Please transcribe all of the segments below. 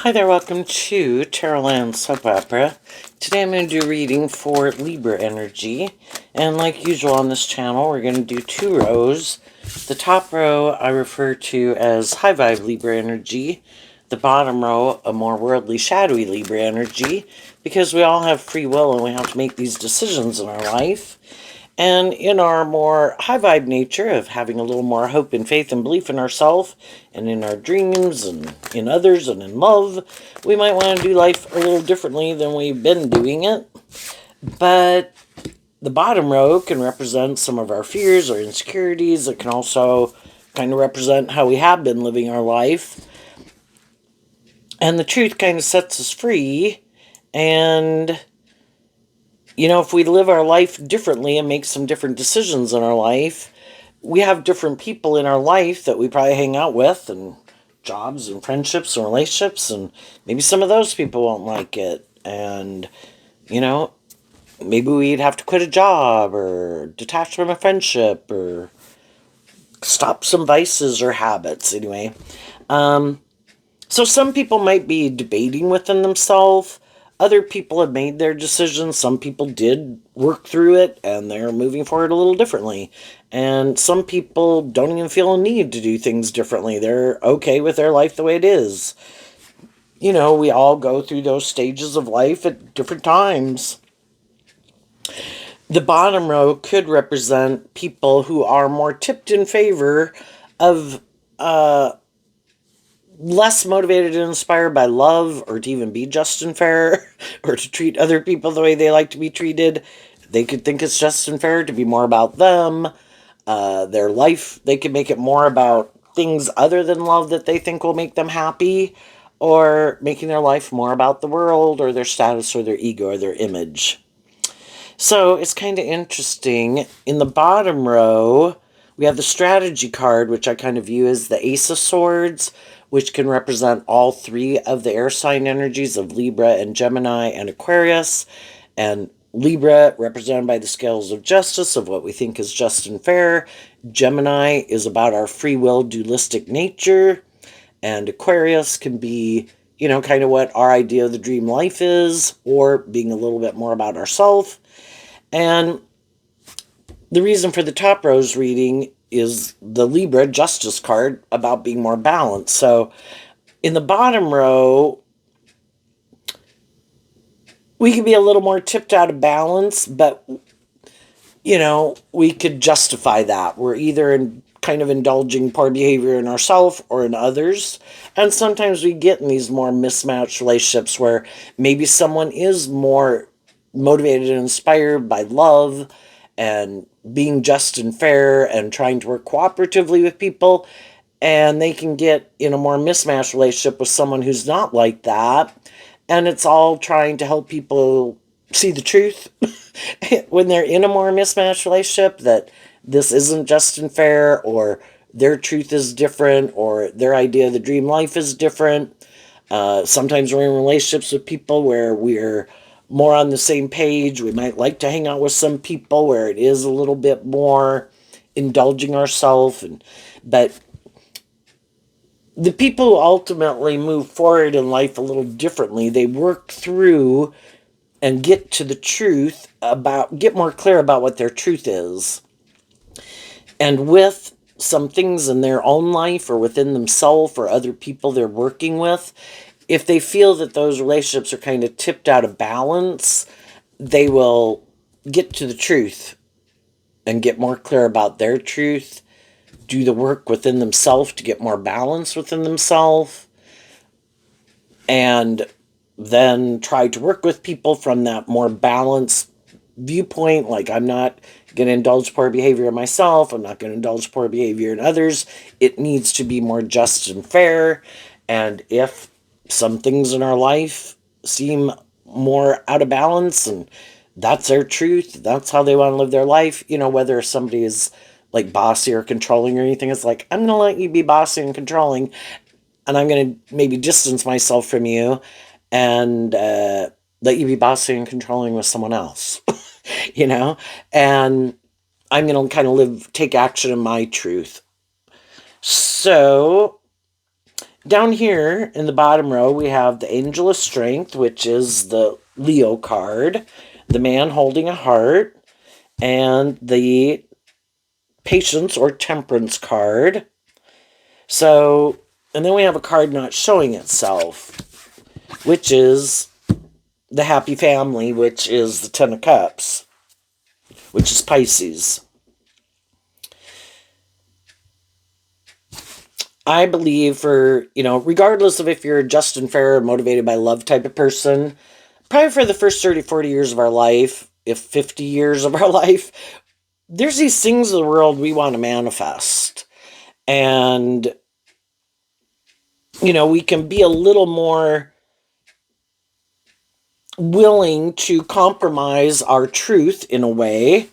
Hi there, welcome to Tarotland Soap Opera. Today I'm going to do a reading for Libra energy. And like usual on this channel, we're going to do two rows. The top row I refer to as high vibe Libra energy. The bottom row, a more worldly, shadowy Libra energy. Because we all have free will and we have to make these decisions in our life. And in our more high vibe nature of having a little more hope and faith and belief in ourselves and in our dreams and in others and in love, we might want to do life a little differently than we've been doing it. But the bottom row can represent some of our fears or insecurities. It can also kind of represent how we have been living our life. And the truth kind of sets us free. And you know, if we live our life differently and make some different decisions in our life, we have different people in our life that we probably hang out with, and jobs and friendships and relationships, and maybe some of those people won't like it. And, you know, maybe we'd have to quit a job or detach from a friendship or stop some vices or habits, anyway. So some people might be debating within themselves. Other people have made their decisions. Some people did work through it and they're moving forward a little differently. And some people don't even feel a need to do things differently. They're okay with their life the way it is. You know, we all go through those stages of life at different times. The bottom row could represent people who are more tipped in favor of less motivated and inspired by love or to even be just and fair or to treat other people the way they like to be treated. They could think it's just and fair to be more about them, their life. They could make it more about things other than love that they think will make them happy, or making their life more about the world or their status or their ego or their image. So it's kind of interesting. In the bottom row, we have the strategy card, which I kind of view as the Ace of Swords, which can represent all three of the air sign energies of Libra and Gemini and Aquarius. And Libra, represented by the scales of justice, of what we think is just and fair. Gemini is about our free will, dualistic nature. And Aquarius can be, you know, kind of what our idea of the dream life is, or being a little bit more about ourselves. And the reason for the top row's reading is the Libra Justice card about being more balanced. So in the bottom row, we can be a little more tipped out of balance, but, you know, we could justify that. We're either in kind of indulging poor behavior in ourselves or in others. And sometimes we get in these more mismatched relationships where maybe someone is more motivated and inspired by love and being just and fair and trying to work cooperatively with people, and they can get in a more mismatched relationship with someone who's not like that, and it's all trying to help people see the truth when they're in a more mismatched relationship, that this isn't just and fair, or their truth is different, or their idea of the dream life is different. Sometimes we're in relationships with people where we're more on the same page. We might like to hang out with some people where it is a little bit more indulging ourselves. But the people who ultimately move forward in life a little differently, they work through and get to the truth about, get more clear about what their truth is. And with some things in their own life or within themselves or other people they're working with, if they feel that those relationships are kind of tipped out of balance, they will get to the truth and get more clear about their truth, do the work within themselves to get more balance within themselves, and then try to work with people from that more balanced viewpoint. Like, I'm not going to indulge poor behavior in myself. I'm not going to indulge poor behavior in others. It needs to be more just and fair. And if some things in our life seem more out of balance, and that's their truth, that's how they want to live their life, you know, whether somebody is like bossy or controlling or anything, it's like, I'm going to let you be bossy and controlling, and I'm going to maybe distance myself from you and let you be bossy and controlling with someone else, you know, and I'm going to kind of take action in my truth. So Down here in the bottom row, we have the Angel of Strength, which is the Leo card, the man holding a heart, and the Patience or Temperance card. So, and then we have a card not showing itself, which is the Happy Family, which is the Ten of Cups, which is Pisces. I believe regardless of if you're a just and fair or motivated by love type of person, probably for the first 30, 40 years of our life, if 50 years of our life, there's these things in the world we want to manifest. And, we can be a little more willing to compromise our truth in a way,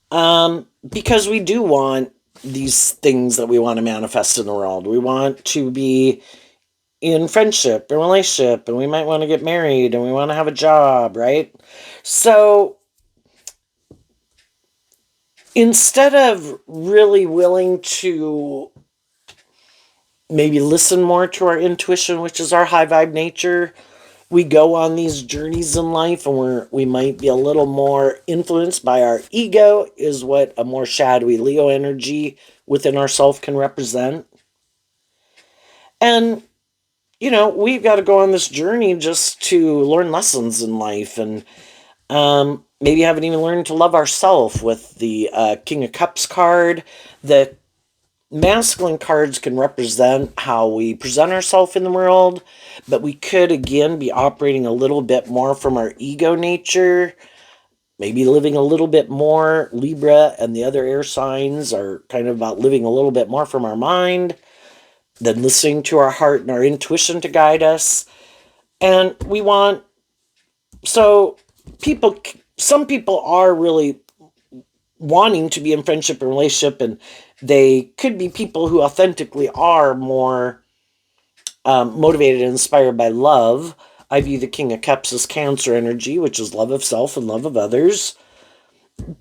because we do want these things that we want to manifest in the world. We want to be in friendship and relationship, and we might want to get married, and we want to have a job, right? So instead of really willing to maybe listen more to our intuition, which is our high vibe nature, we go on these journeys in life, and we might be a little more influenced by our ego, is what a more shadowy Leo energy within ourself can represent. And we've got to go on this journey just to learn lessons in life, and maybe haven't even learned to love ourselves with the King of Cups card. The masculine cards can represent how we present ourselves in the world, but we could again be operating a little bit more from our ego nature, maybe living a little bit more. Libra and the other air signs are kind of about living a little bit more from our mind than listening to our heart and our intuition to guide us. And some people are really wanting to be in friendship and relationship, and they could be people who authentically are more motivated and inspired by love. I view the King of Cups as Cancer energy, which is love of self and love of others.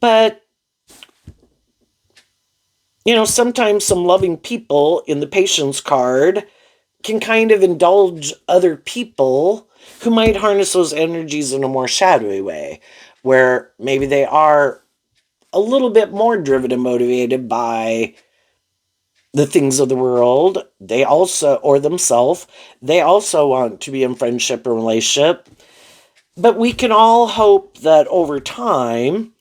But, sometimes some loving people in the Patience card can kind of indulge other people who might harness those energies in a more shadowy way, where maybe they are a little bit more driven and motivated by the things of the world. They also, or themselves, they also want to be in friendship or relationship. But we can all hope that over time,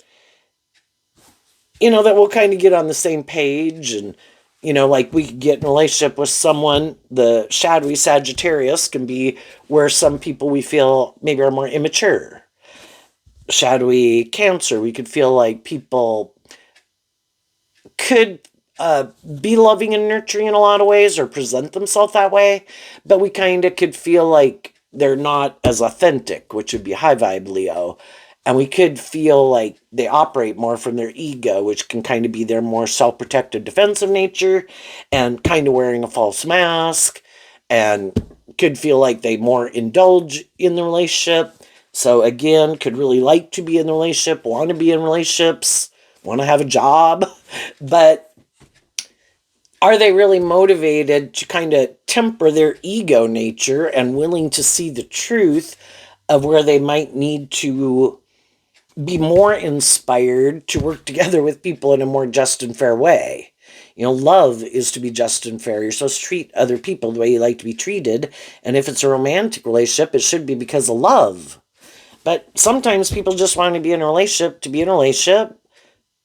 that we'll kind of get on the same page, and like we could get in a relationship with someone. The shadowy Sagittarius can be where some people we feel maybe are more immature. Shadowy Cancer, we could feel like people could be loving and nurturing in a lot of ways or present themselves that way, but we kind of could feel like they're not as authentic, which would be high vibe Leo. And we could feel like they operate more from their ego, which can kind of be their more self-protective defensive nature, and kind of wearing a false mask, and could feel like they more indulge in the relationship. So again, could really like to be in the relationship, want to be in relationships, want to have a job, but are they really motivated to kind of temper their ego nature and willing to see the truth of where they might need to be more inspired to work together with people in a more just and fair way? Love is to be just and fair. You're supposed to treat other people the way you like to be treated. And if it's a romantic relationship, it should be because of love. But sometimes people just want to be in a relationship to be in a relationship,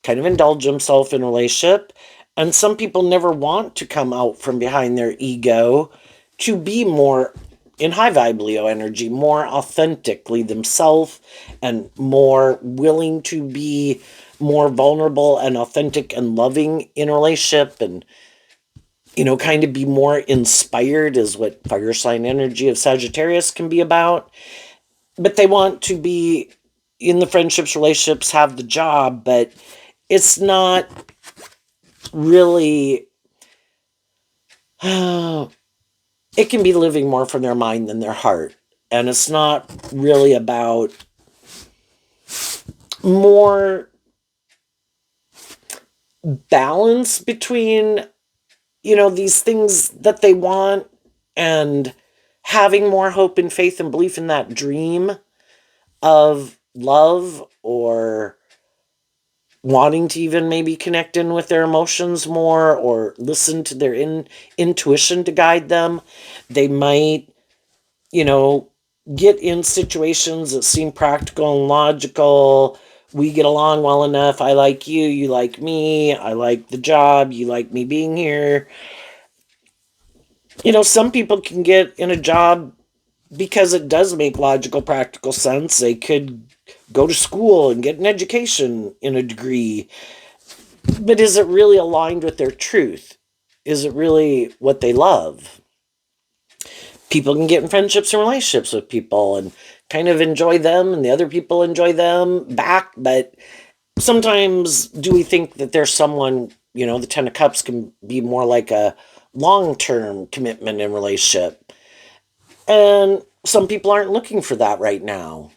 kind of indulge themselves in a relationship. And some people never want to come out from behind their ego to be more in high vibe Leo energy, more authentically themselves, and more willing to be more vulnerable and authentic and loving in a relationship, and kind of be more inspired, is what fire sign energy of Sagittarius can be about. But they want to be in the friendships, relationships, have the job, but it's not really it can be living more from their mind than their heart. And it's not really about more balance between these things that they want, and having more hope and faith and belief in that dream of love, or wanting to even maybe connect in with their emotions more, or listen to their intuition to guide them. They might, you know, get in situations that seem practical and logical. We get along well enough. I like you, you like me. I like the job, you like me being here. Some people can get in a job because it does make logical, practical sense. They could go to school and get an education in a degree. But is it really aligned with their truth? Is it really what they love? People can get in friendships and relationships with people and kind of enjoy them, and the other people enjoy them back. But sometimes, do we think that there's someone, the Ten of Cups can be more like a long term commitment in relationship? And some people aren't looking for that right now.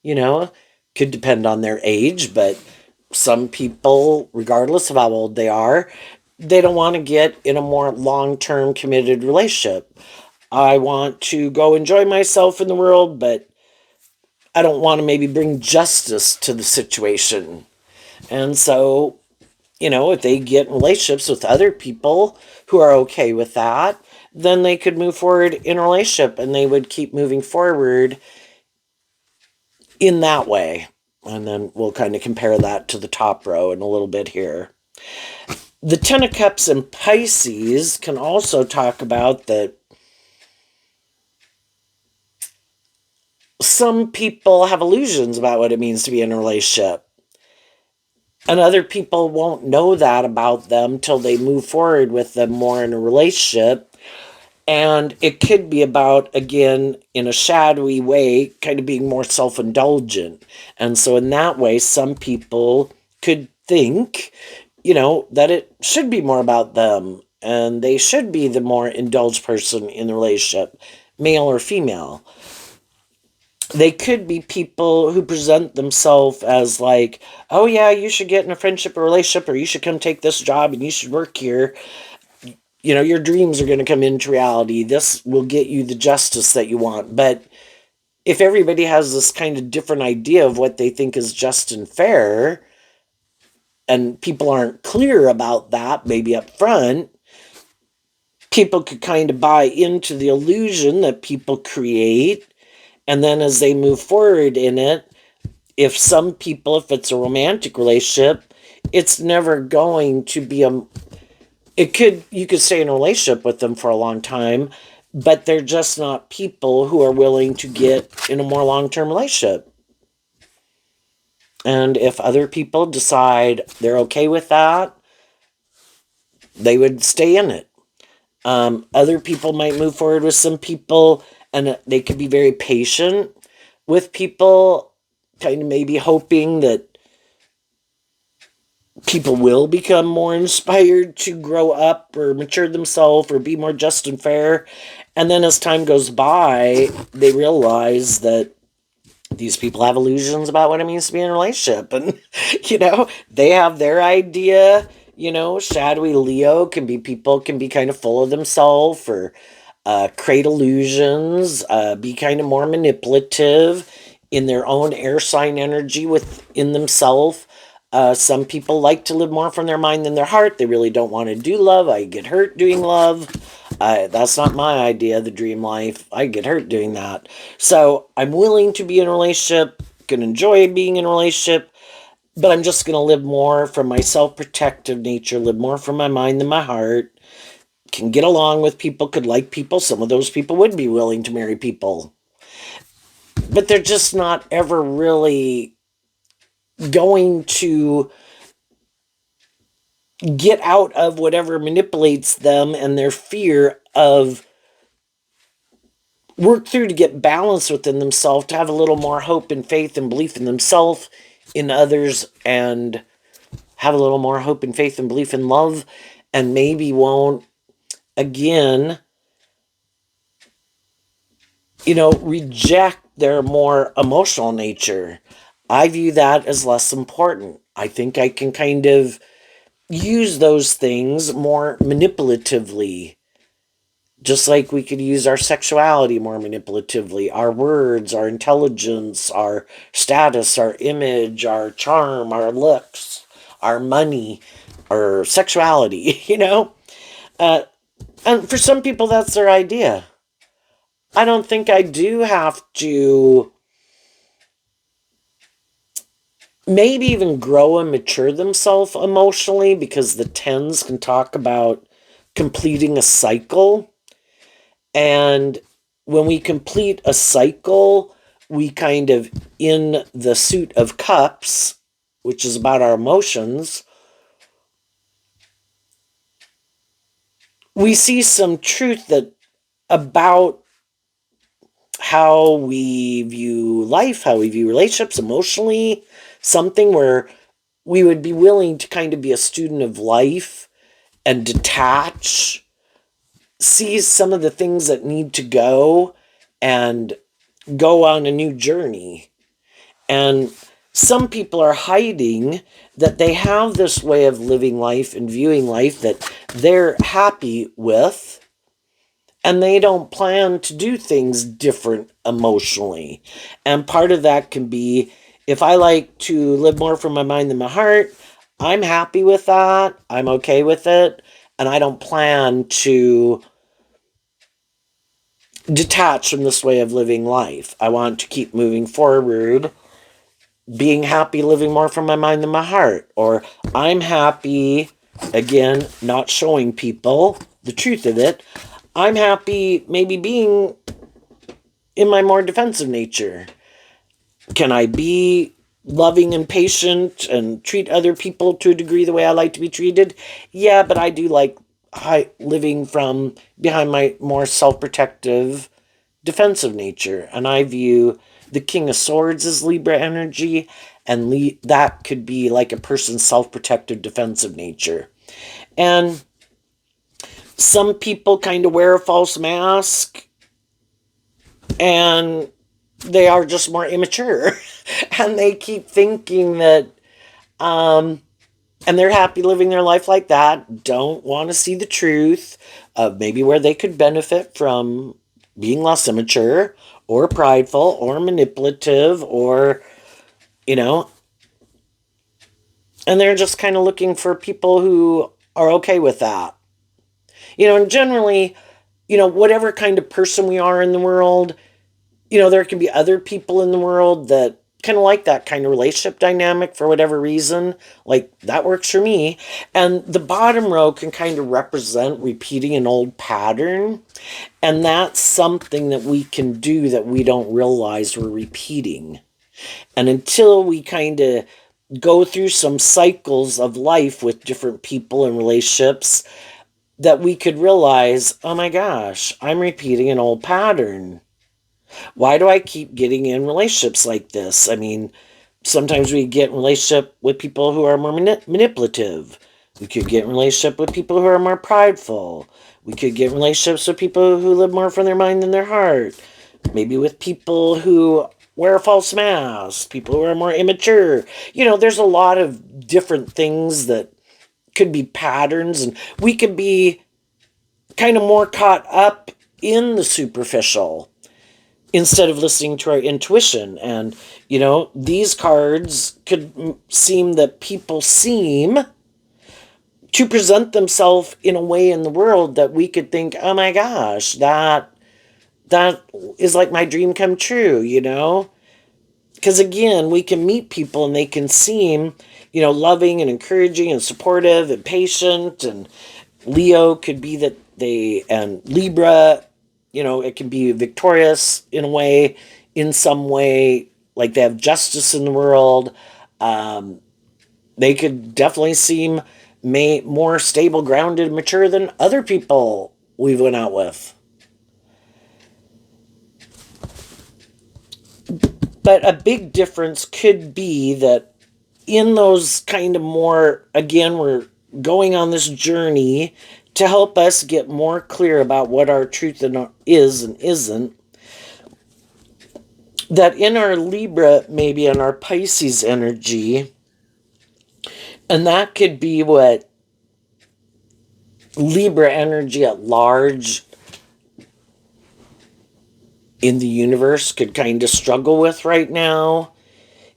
You know, could depend on their age, but some people, regardless of how old they are, they don't want to get in a more long term committed relationship. I want to go enjoy myself in the world, but I don't want to maybe bring justice to the situation. And so, if they get in relationships with other people who are okay with that, then they could move forward in a relationship, and they would keep moving forward in that way. And then we'll kind of compare that to the top row in a little bit here. The Ten of Cups in Pisces can also talk about that some people have illusions about what it means to be in a relationship. And other people won't know that about them till they move forward with them more in a relationship. And it could be about, again, in a shadowy way, kind of being more self indulgent. And so, in that way, some people could think, that it should be more about them, and they should be the more indulged person in the relationship, male or female. They could be people who present themselves as like, oh yeah, you should get in a friendship or relationship, or you should come take this job and you should work here. Your dreams are going to come into reality. This will get you the justice that you want. But if everybody has this kind of different idea of what they think is just and fair, and people aren't clear about that, maybe up front, people could kind of buy into the illusion that people create. And then as they move forward in it, if it's a romantic relationship, it's never going to be you could stay in a relationship with them for a long time, but they're just not people who are willing to get in a more long-term relationship. And if other people decide they're okay with that, they would stay in it. Other people might move forward with some people, and they could be very patient with people, kind of maybe hoping that people will become more inspired to grow up or mature themselves or be more just and fair. And then as time goes by, they realize that these people have illusions about what it means to be in a relationship. And, they have their idea. Shadowy Leo can be kind of full of themselves, or create illusions, be kind of more manipulative in their own air sign energy within themselves. Some people like to live more from their mind than their heart. They really don't want to do love. I get hurt doing love. That's not my idea, the dream life. I get hurt doing that. So I'm willing to be in a relationship, can enjoy being in a relationship, but I'm just going to live more from my self-protective nature, live more from my mind than my heart, can get along with people, could like people. Some of those people would be willing to marry people. But they're just not ever really going to get out of whatever manipulates them and their fear of work through to get balance within themselves, to have a little more hope and faith and belief in themselves, in others, and have a little more hope and faith and belief in love, and maybe won't, again, reject their more emotional nature. I view that as less important. I think I can kind of use those things more manipulatively. Just like we could use our sexuality more manipulatively, our words, our intelligence, our status, our image, our charm, our looks, our money, our sexuality, you know? Uh, and for some people, that's their idea. I don't think I do have to maybe even grow and mature themselves emotionally, because the tens can talk about completing a cycle. And when we complete a cycle, we kind of, in the suit of cups, which is about our emotions, we see some truth that about how we view life, how we view relationships emotionally, something where we would be willing to kind of be a student of life and detach, see some of the things that need to go, and go on a new journey. And some people are hiding that they have this way of living life and viewing life that they're happy with, and they don't plan to do things different emotionally. And part of that can be, if I like to live more from my mind than my heart, I'm happy with that. I'm okay with it. And I don't plan to detach from this way of living life. I want to keep moving forward, being happy, living more from my mind than my heart. Or I'm happy, again, not showing people the truth of it. I'm happy maybe being in my more defensive nature. Can I be loving and patient and treat other people to a degree the way I like to be treated? Yeah, but I do like living from behind my more self-protective, defensive nature. And I view the King of Swords as Libra energy, and that could be like a person's self-protective, defensive nature. And some people kind of wear a false mask, and they are just more immature. And they keep thinking that, and they're happy living their life like that, don't want to see the truth of maybe where they could benefit from being less immature or prideful or manipulative, or, you know, and they're just kind of looking for people who are okay with that. And generally, whatever kind of person we are in the world, there can be other people in the world that kind of like that kind of relationship dynamic for whatever reason. Like, that works for me. And the bottom row can kind of represent repeating an old pattern. And that's something that we can do that we don't realize we're repeating. And until we kind of go through some cycles of life with different people and relationships, that we could realize, oh my gosh, I'm repeating an old pattern. Why do I keep getting in relationships like this? I mean, sometimes we get in relationship with people who are more manipulative. We could get in relationship with people who are more prideful. We could get in relationships with people who live more from their mind than their heart. Maybe with people who wear a false mask, people who are more immature. There's a lot of different things that could be patterns, and we could be kind of more caught up in the superficial instead of listening to our intuition. And, these cards could seem that people seem to present themselves in a way in the world that we could think, oh my gosh, that is like my dream come true, Because again, we can meet people and they can seem, loving and encouraging and supportive and patient. And Leo could be that and Libra, it can be victorious in a way, in some way, like they have justice in the world. They could definitely seem more stable, grounded, mature than other people we've went out with. But a big difference could be that in those kind of more, again, we're going on this journey to help us get more clear about what our truth is and isn't. That in our Libra, maybe in our Pisces energy, and that could be what Libra energy at large in the universe could kind of struggle with right now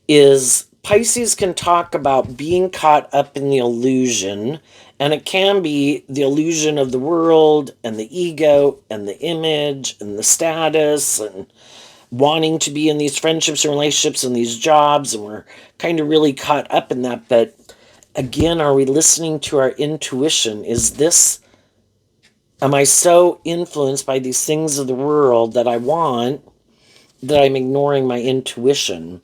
is Pisces can talk about being caught up in the illusion, and it can be the illusion of the world and the ego and the image and the status and wanting to be in these friendships and relationships and these jobs, and we're kind of really caught up in that. But again, are we listening to our intuition? Am I so influenced by these things of the world that I want that I'm ignoring my intuition?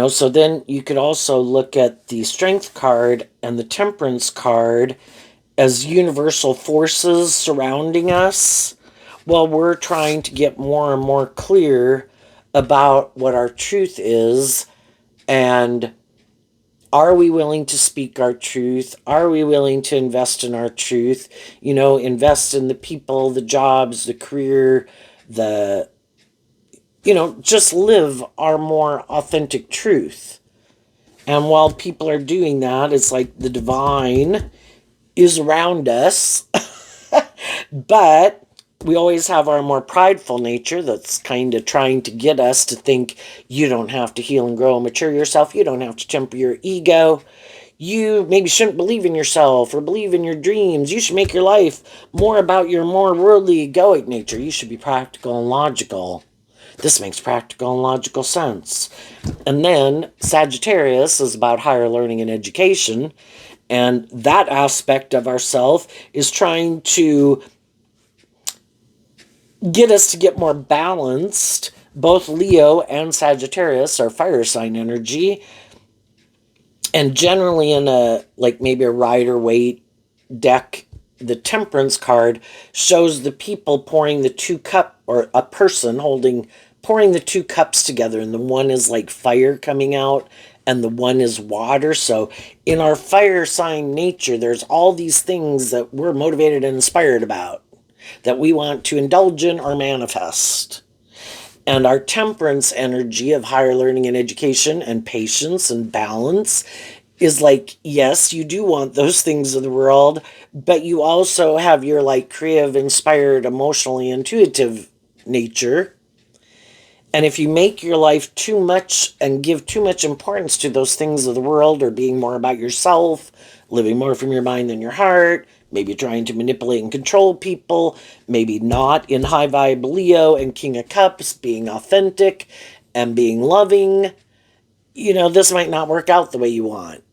So then you could also look at the Strength card and the Temperance card as universal forces surrounding us while we're trying to get more and more clear about what our truth is. And are we willing to speak our truth? Are we willing to invest in our truth? Invest in the people, the jobs, the career, just live our more authentic truth. And while people are doing that, it's like the divine is around us. But we always have our more prideful nature that's kind of trying to get us to think you don't have to heal and grow and mature yourself. You don't have to temper your ego. You maybe shouldn't believe in yourself or believe in your dreams. You should make your life more about your more worldly egoic nature. You should be practical and logical. This makes practical and logical sense. And then Sagittarius is about higher learning and education. And that aspect of ourself is trying to get us to get more balanced. Both Leo and Sagittarius are fire sign energy. And generally in maybe a Rider-Waite deck, the Temperance card shows the people pouring the or a person pouring the two cups together, and the one is like fire coming out and the one is water. So in our fire sign nature, there's all these things that we're motivated and inspired about that we want to indulge in or manifest. And our Temperance energy of higher learning and education and patience and balance is like, yes, you do want those things of the world, but you also have your creative, inspired, emotionally intuitive nature. And if you make your life too much and give too much importance to those things of the world, or being more about yourself, living more from your mind than your heart, maybe trying to manipulate and control people, maybe not in high vibe Leo and King of Cups, being authentic and being loving, this might not work out the way you want.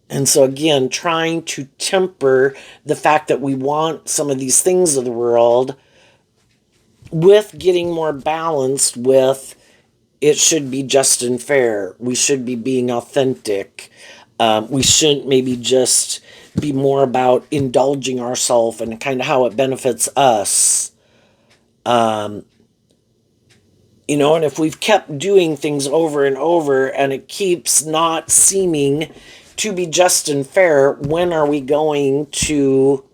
And so again, trying to temper the fact that we want some of these things of the world with getting more balanced with it should be just and fair. We should be being authentic. We shouldn't maybe just be more about indulging ourselves and kind of how it benefits us. And if we've kept doing things over and over and it keeps not seeming to be just and fair, when are we going to,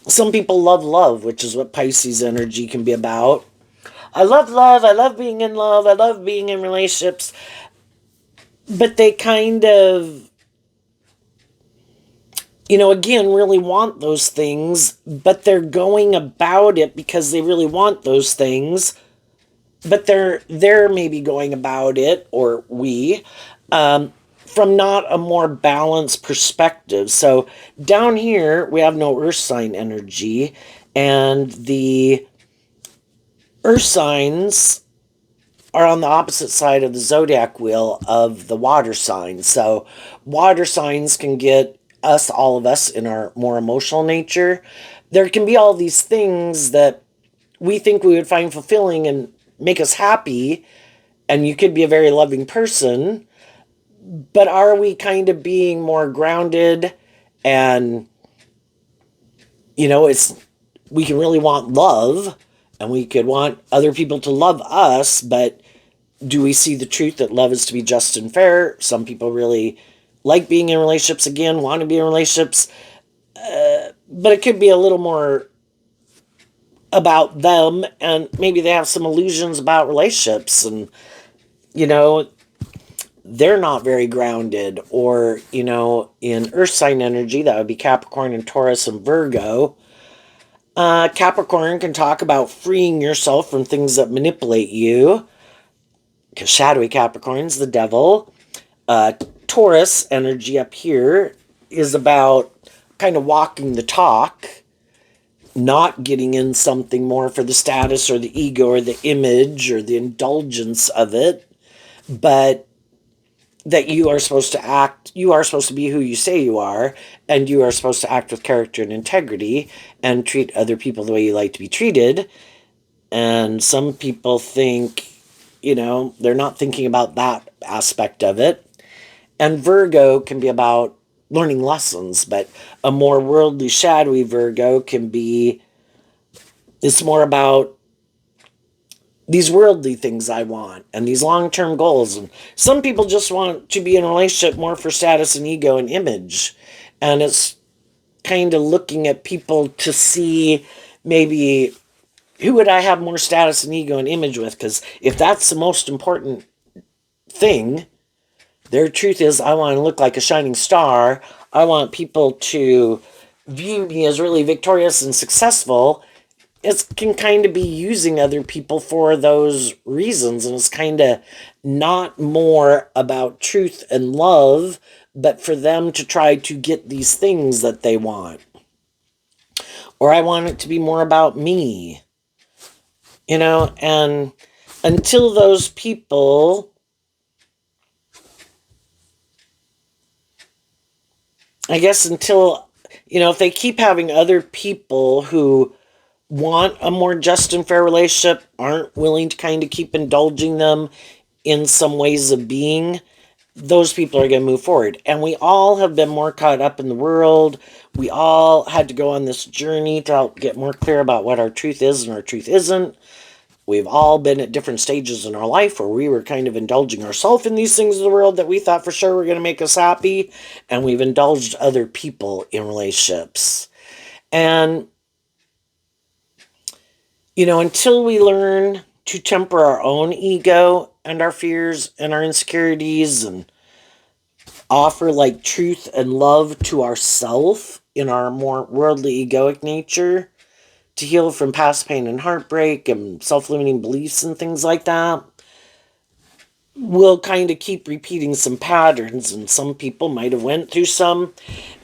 some people love love, which is what Pisces energy can be about. I love love. I love being in love. I love being in relationships. But they kind of, again, really want those things, but they're going about it because they really want those things. But they're maybe going about it, or from not a more balanced perspective. So down here, we have no earth sign energy, and the earth signs are on the opposite side of the zodiac wheel of the water signs. So water signs can get all of us in our more emotional nature. There can be all these things that we think we would find fulfilling and make us happy, and you could be a very loving person, but are we kind of being more grounded? And we can really want love, and we could want other people to love us, but do we see the truth that love is to be just and fair? Some people really like being in relationships, again, want to be in relationships, but it could be a little more about them, and maybe they have some illusions about relationships, and you know, they're not very grounded. Or, in earth sign energy, that would be Capricorn and Taurus and Virgo. Capricorn can talk about freeing yourself from things that manipulate you, because shadowy Capricorn's the devil. Uh, Taurus energy up here is about kind of walking the talk, not getting in something more for the status or the ego or the image or the indulgence of it, but that you are supposed to be who you say you are, and you are supposed to act with character and integrity and treat other people the way you like to be treated. And some people think, they're not thinking about that aspect of it. And Virgo can be about learning lessons, but a more worldly, shadowy Virgo it's more about these worldly things I want and these long term goals. And some people just want to be in a relationship more for status and ego and image. And it's kind of looking at people to see maybe who would I have more status and ego and image with? Because if that's the most important thing, their truth is, I want to look like a shining star. I want people to view me as really victorious and successful. It can kind of be using other people for those reasons. And it's kind of not more about truth and love, but for them to try to get these things that they want. Or I want it to be more about me, and until those people, I guess, if they keep having other people who want a more just and fair relationship, aren't willing to kind of keep indulging them in some ways of being, those people are going to move forward. And we all have been more caught up in the world. We all had to go on this journey to help get more clear about what our truth is and our truth isn't. We've all been at different stages in our life where we were kind of indulging ourselves in these things of the world that we thought for sure were going to make us happy, and we've indulged other people in relationships. And, until we learn to temper our own ego and our fears and our insecurities and offer like truth and love to ourself in our more worldly egoic nature, to heal from past pain and heartbreak and self-limiting beliefs and things like that, we'll kind of keep repeating some patterns. And some people might have went through some,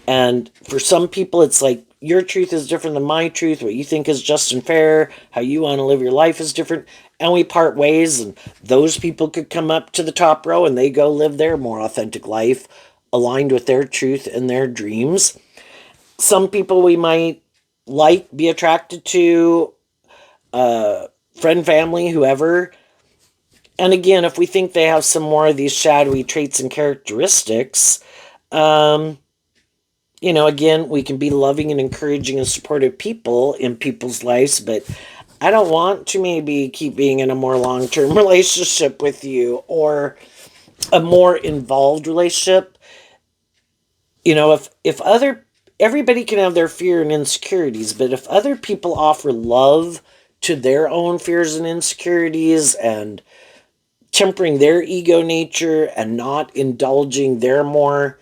and for some people it's like, your truth is different than my truth. What you think is just and fair, how you want to live your life is different, and we part ways. And those people could come up to the top row and they go live their more authentic life aligned with their truth and their dreams. Some people we might be attracted to, friend, family, whoever. And again, if we think they have some more of these shadowy traits and characteristics, again, we can be loving and encouraging and supportive people in people's lives, but I don't want to maybe keep being in a more long-term relationship with you, or a more involved relationship. If everybody can have their fear and insecurities, but if other people offer love to their own fears and insecurities and tempering their ego nature and not indulging their more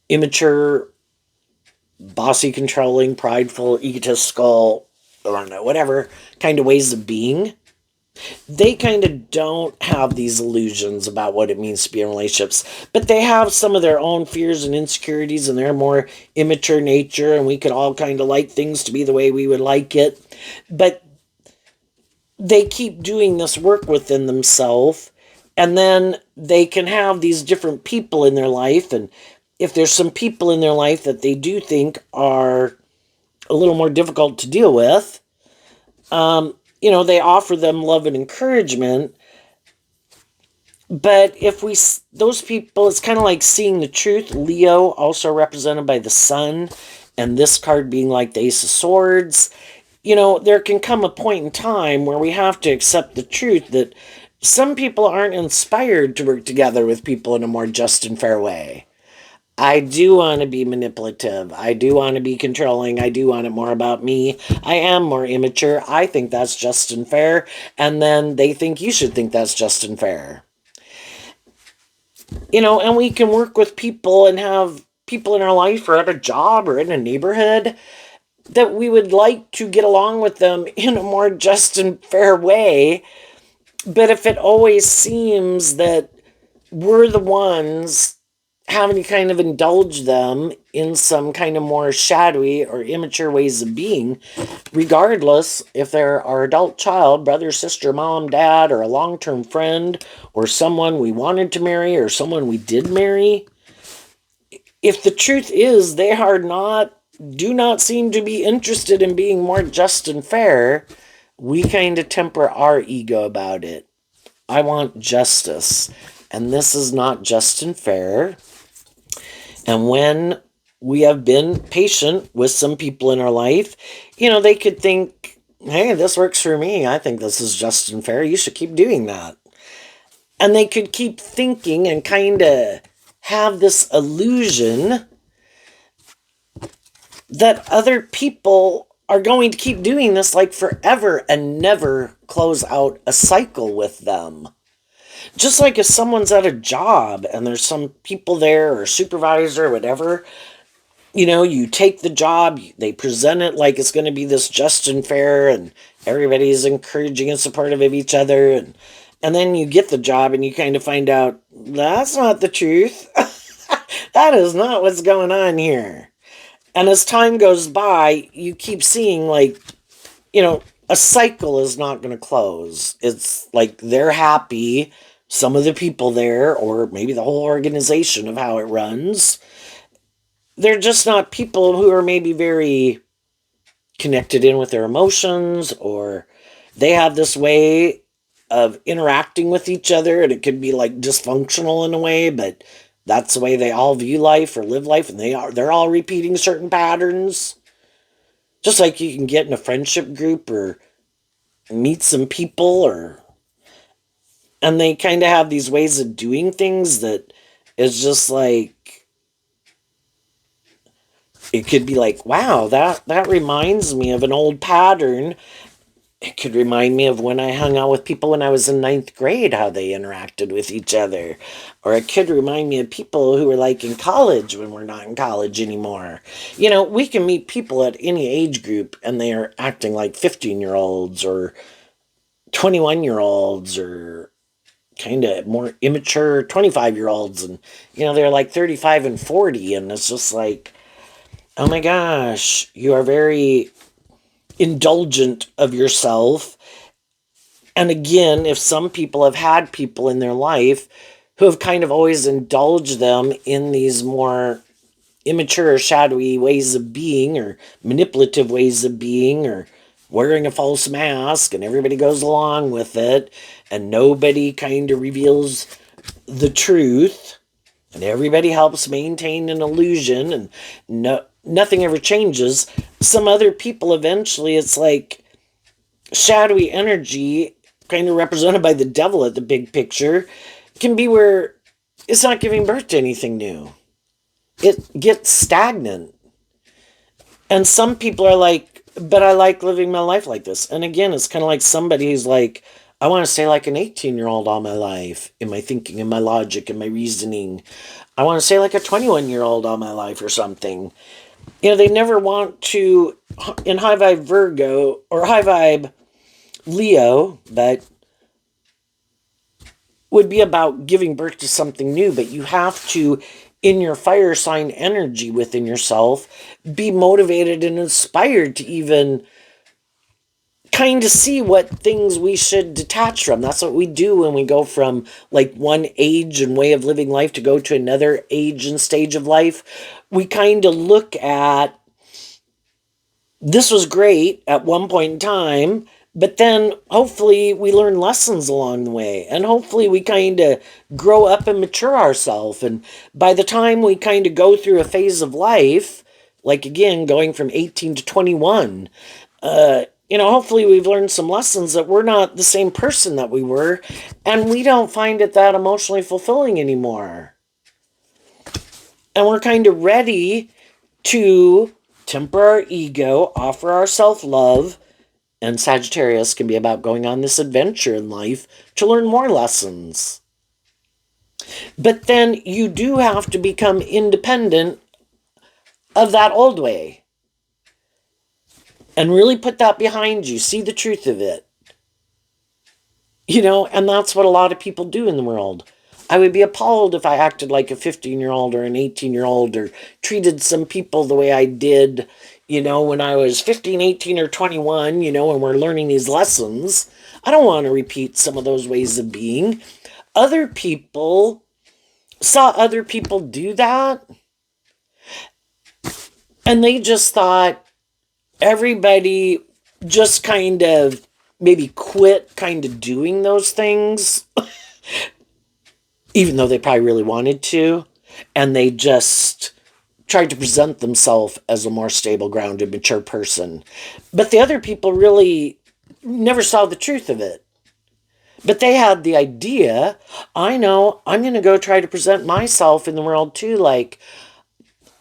immature, bossy, controlling, prideful, egotistical, I don't know, whatever kind of ways of being, they kind of don't have these illusions about what it means to be in relationships, but they have some of their own fears and insecurities and their more immature nature, and we could all kind of like things to be the way we would like it, but they keep doing this work within themselves, and then they can have these different people in their life. And if there's some people in their life that they do think are a little more difficult to deal with, they offer them love and encouragement. But if those people, it's kind of like seeing the truth. Leo, also represented by the sun, and this card being like the Ace of Swords. There can come a point in time where we have to accept the truth that some people aren't inspired to work together with people in a more just and fair way. I do want to be manipulative. I do want to be controlling. I do want it more about me. I am more immature. I think that's just and fair. And then they think you should think that's just and fair. And we can work with people and have people in our life or at a job or in a neighborhood that we would like to get along with them in a more just and fair way. But if it always seems that we're the ones having to kind of indulge them in some kind of more shadowy or immature ways of being, regardless if they're our adult child, brother, sister, mom, dad, or a long term friend, or someone we wanted to marry, or someone we did marry, if the truth is they are not, do not seem to be interested in being more just and fair, we kind of temper our ego about it. I want justice, and this is not just and fair. And when we have been patient with some people in our life, they could think, hey, this works for me. I think this is just and fair. You should keep doing that. And they could keep thinking and kind of have this illusion that other people are going to keep doing this like forever and never close out a cycle with them. Just like if someone's at a job and there's some people there or supervisor or whatever, you take the job, they present it like it's going to be this just and fair and everybody's encouraging and supportive of each other. And then you get the job and you kind of find out that's not the truth. That is not what's going on here. And as time goes by, you keep seeing a cycle is not going to close. It's like they're happy, some of the people there, or maybe the whole organization of how it runs. They're just not people who are maybe very connected in with their emotions, or they have this way of interacting with each other, and it could be like dysfunctional in a way, but that's the way they all view life or live life, and they're all repeating certain patterns. Just like you can get in a friendship group or meet some people, and they kind of have these ways of doing things that is just like, it could be like, wow, that reminds me of an old pattern. It could remind me of when I hung out with people when I was in ninth grade, how they interacted with each other. Or it could remind me of people who were like in college when we're not in college anymore. We can meet people at any age group and they are acting like 15-year-olds or 21-year-olds or kind of more immature 25-year-olds. And, they're like 35 and 40. And it's just like, oh my gosh, you are very indulgent of yourself. And again, if some people have had people in their life who have kind of always indulged them in these more immature, shadowy ways of being, or manipulative ways of being, or wearing a false mask, and everybody goes along with it, and nobody kind of reveals the truth, and everybody helps maintain an illusion, and nothing ever changes. Some other people, eventually, it's like shadowy energy, kind of represented by the devil at the big picture, can be where it's not giving birth to anything new. It gets stagnant. And some people are like, but I like living my life like this. And again, it's kind of like somebody who's like, I want to stay like an 18-year-old all my life in my thinking and my logic and my reasoning. I want to stay like a 21-year-old all my life or something. They never want to, in high vibe Virgo or high vibe Leo, that would be about giving birth to something new, but you have to, in your fire sign energy within yourself, be motivated and inspired to even kind of see what things we should detach from. That's what we do when we go from like one age and way of living life to go to another age and stage of life. We kind of look at, this was great at one point in time, but then hopefully we learn lessons along the way, and hopefully we kind of grow up and mature ourselves. And by the time we kind of go through a phase of life, like again, going from 18 to 21, hopefully we've learned some lessons that we're not the same person that we were, and we don't find it that emotionally fulfilling anymore. And we're kind of ready to temper our ego, offer our self-love, and Sagittarius can be about going on this adventure in life to learn more lessons. But then you do have to become independent of that old way and really put that behind you. See the truth of it. And that's what a lot of people do in the world. I would be appalled if I acted like a 15-year-old or an 18-year-old or treated some people the way I did, when I was 15, 18, or 21, and we're learning these lessons. I don't want to repeat some of those ways of being. Other people saw other people do that, and they just thought everybody just kind of maybe quit kind of doing those things, even though they probably really wanted to, and they just tried to present themselves as a more stable, grounded, mature person. But the other people really never saw the truth of it. But they had the idea, I know, I'm going to go try to present myself in the world too, like,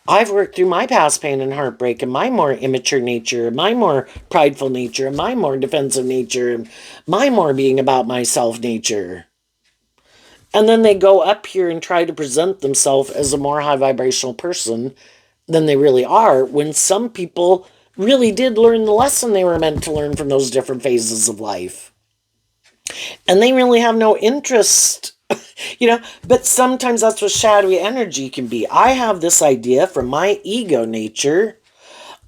I've worked through my past pain and heartbreak and my more immature nature, and my more prideful nature, and my more defensive nature, and my more being about myself nature. And then they go up here and try to present themselves as a more high vibrational person than they really are, when some people really did learn the lesson they were meant to learn from those different phases of life. And they really have no interest, but sometimes that's what shadowy energy can be. I have this idea from my ego nature.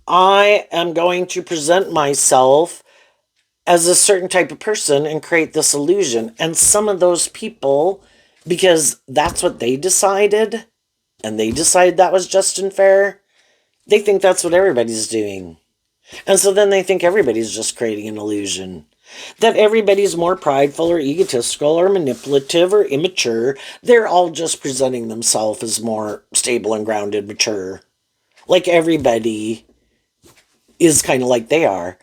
I am going to present myself as a certain type of person and create this illusion. And some of those people, because that's what they decided, and they decided that was just and fair, they think that's what everybody's doing. And so then they think everybody's just creating an illusion. That everybody's more prideful or egotistical or manipulative or immature. They're all just presenting themselves as more stable and grounded, mature. Like everybody is kind of like they are.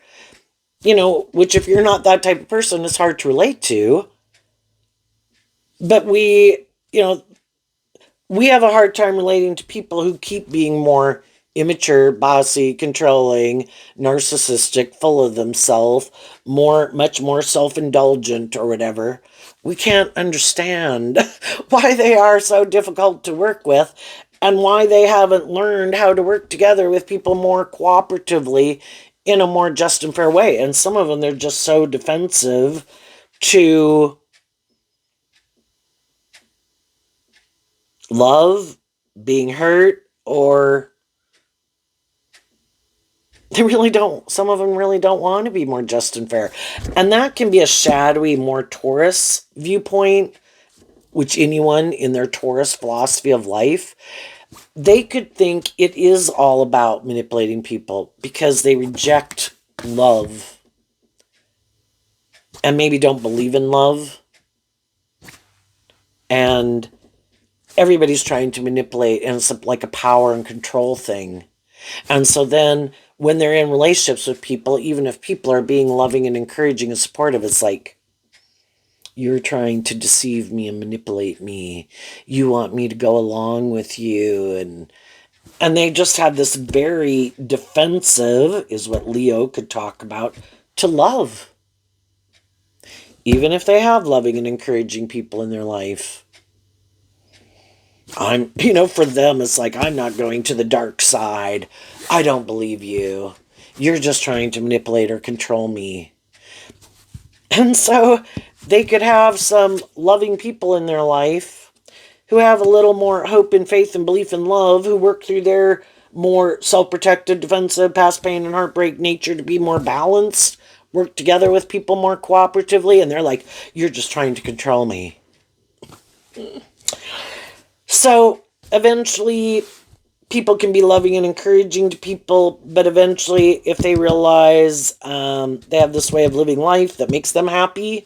Which if you're not that type of person, it's hard to relate to. But we have a hard time relating to people who keep being more immature, bossy, controlling, narcissistic, full of themselves, much more self-indulgent or whatever. We can't understand why they are so difficult to work with and why they haven't learned how to work together with people more cooperatively in a more just and fair way. And some of them, they're just so defensive to love, being hurt, or some of them really don't want to be more just and fair. And that can be a shadowy, more Taurus viewpoint, which anyone in their Taurus philosophy of life, they could think it is all about manipulating people because they reject love and maybe don't believe in love. And everybody's trying to manipulate, and it's like a power and control thing. And so then when they're in relationships with people, even if people are being loving and encouraging and supportive, it's like, you're trying to deceive me and manipulate me. You want me to go along with you. And they just have this very defensive, is what Leo could talk about, to love. Even if they have loving and encouraging people in their life. For them, it's like, I'm not going to the dark side. I don't believe you. You're just trying to manipulate or control me. And so they could have some loving people in their life who have a little more hope and faith and belief in love, who work through their more self-protected, defensive, past pain and heartbreak nature to be more balanced, work together with people more cooperatively, and they're like, you're just trying to control me. So eventually people can be loving and encouraging to people, but eventually if they realize they have this way of living life that makes them happy,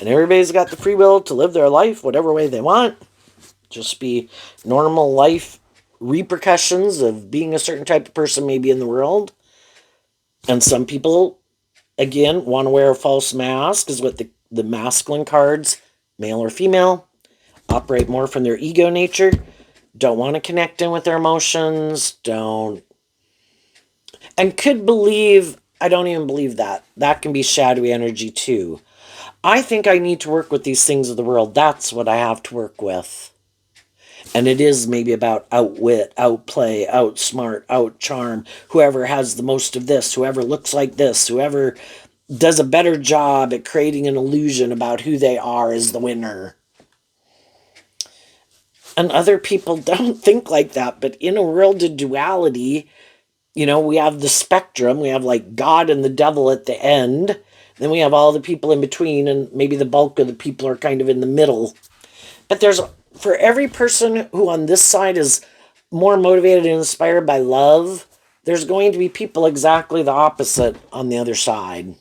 and everybody's got the free will to live their life whatever way they want, just be normal life repercussions of being a certain type of person maybe in the world. And some people, again, want to wear a false mask, is what the masculine cards, male or female, operate more from their ego nature, don't want to connect in with their emotions, and could believe, I don't even believe that. That can be shadowy energy too. I think I need to work with these things of the world. That's what I have to work with. And it is maybe about outwit, outplay, outsmart, outcharm, whoever has the most of this, whoever looks like this, whoever does a better job at creating an illusion about who they are is the winner. And other people don't think like that. But in a world of duality, we have the spectrum. We have like God and the devil at the end. Then we have all the people in between, and maybe the bulk of the people are kind of in the middle. But for every person who on this side is more motivated and inspired by love, there's going to be people exactly the opposite on the other side.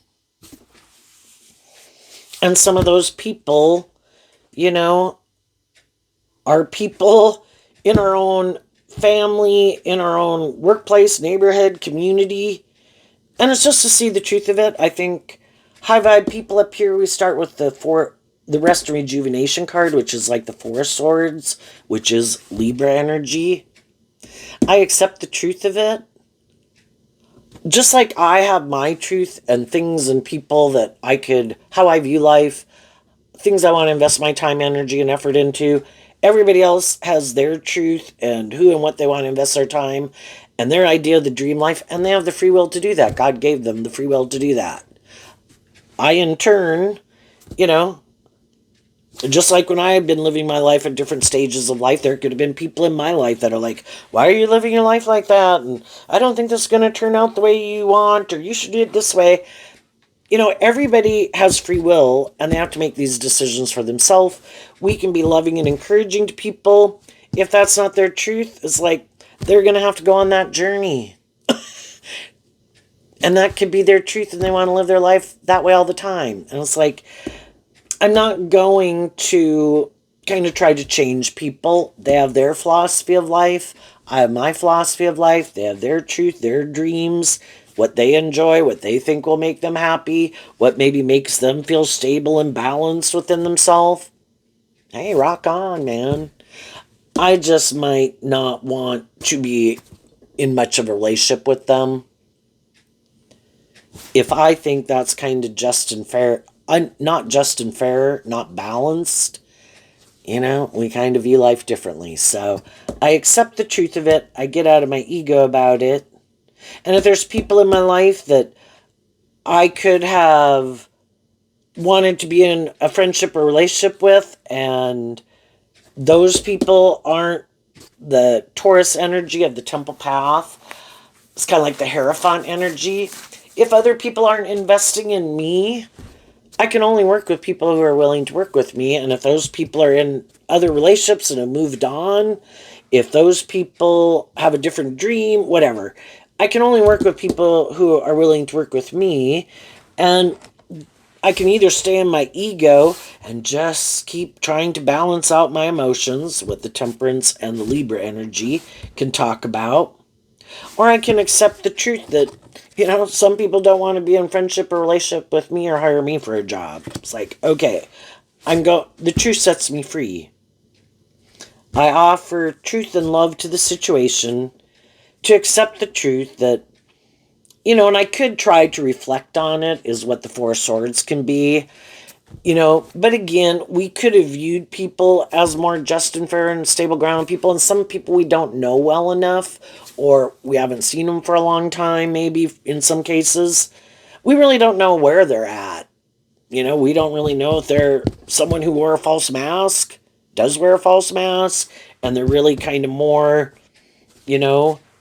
And some of those people, are people in our own family, in our own workplace, neighborhood, community. And it's just to see the truth of it. I think high vibe people up here, we start with the rest and rejuvenation card, which is like the Four of Swords, which is Libra energy. I accept the truth of it. Just like I have my truth and things and people that how I view life, things I want to invest my time, energy, and effort into. Everybody else has their truth and who and what they want to invest their time and their idea of the dream life, and they have the free will to do that. God gave them the free will to do that. I, in turn, just like when I had been living my life at different stages of life, there could have been people in my life that are like, why are you living your life like that? And I don't think this is going to turn out the way you want, or you should do it this way. Everybody has free will, and they have to make these decisions for themselves. We can be loving and encouraging to people. If that's not their truth, it's like they're going to have to go on that journey. And that could be their truth, and they want to live their life that way all the time. And it's like, I'm not going to kind of try to change people. They have their philosophy of life. I have my philosophy of life. They have their truth, their dreams, what they enjoy, what they think will make them happy, what maybe makes them feel stable and balanced within themselves. Hey, rock on, man. I just might not want to be in much of a relationship with them. If I think that's kind of just and fair, not just and fair, not balanced, we kind of view life differently. So I accept the truth of it. I get out of my ego about it. And if there's people in my life that I could have wanted to be in a friendship or relationship with, and those people aren't the Taurus energy of the temple path, it's kind of like the Hierophant energy. If other people aren't investing in me, I can only work with people who are willing to work with me. And if those people are in other relationships and have moved on, if those people have a different dream, whatever, I can only work with people who are willing to work with me. And I can either stay in my ego and just keep trying to balance out my emotions, what the Temperance and the Libra energy can talk about, or I can accept the truth that, some people don't want to be in friendship or relationship with me or hire me for a job. It's like, okay, the truth sets me free. I offer truth and love to the situation, to accept the truth that, and I could try to reflect on it, is what the Four of Swords can be. But again, we could have viewed people as more just and fair and stable ground people, and some people we don't know well enough, or we haven't seen them for a long time, maybe in some cases. We really don't know where they're at. We don't really know if they're someone who wore a false mask, does wear a false mask, and they're really kind of more,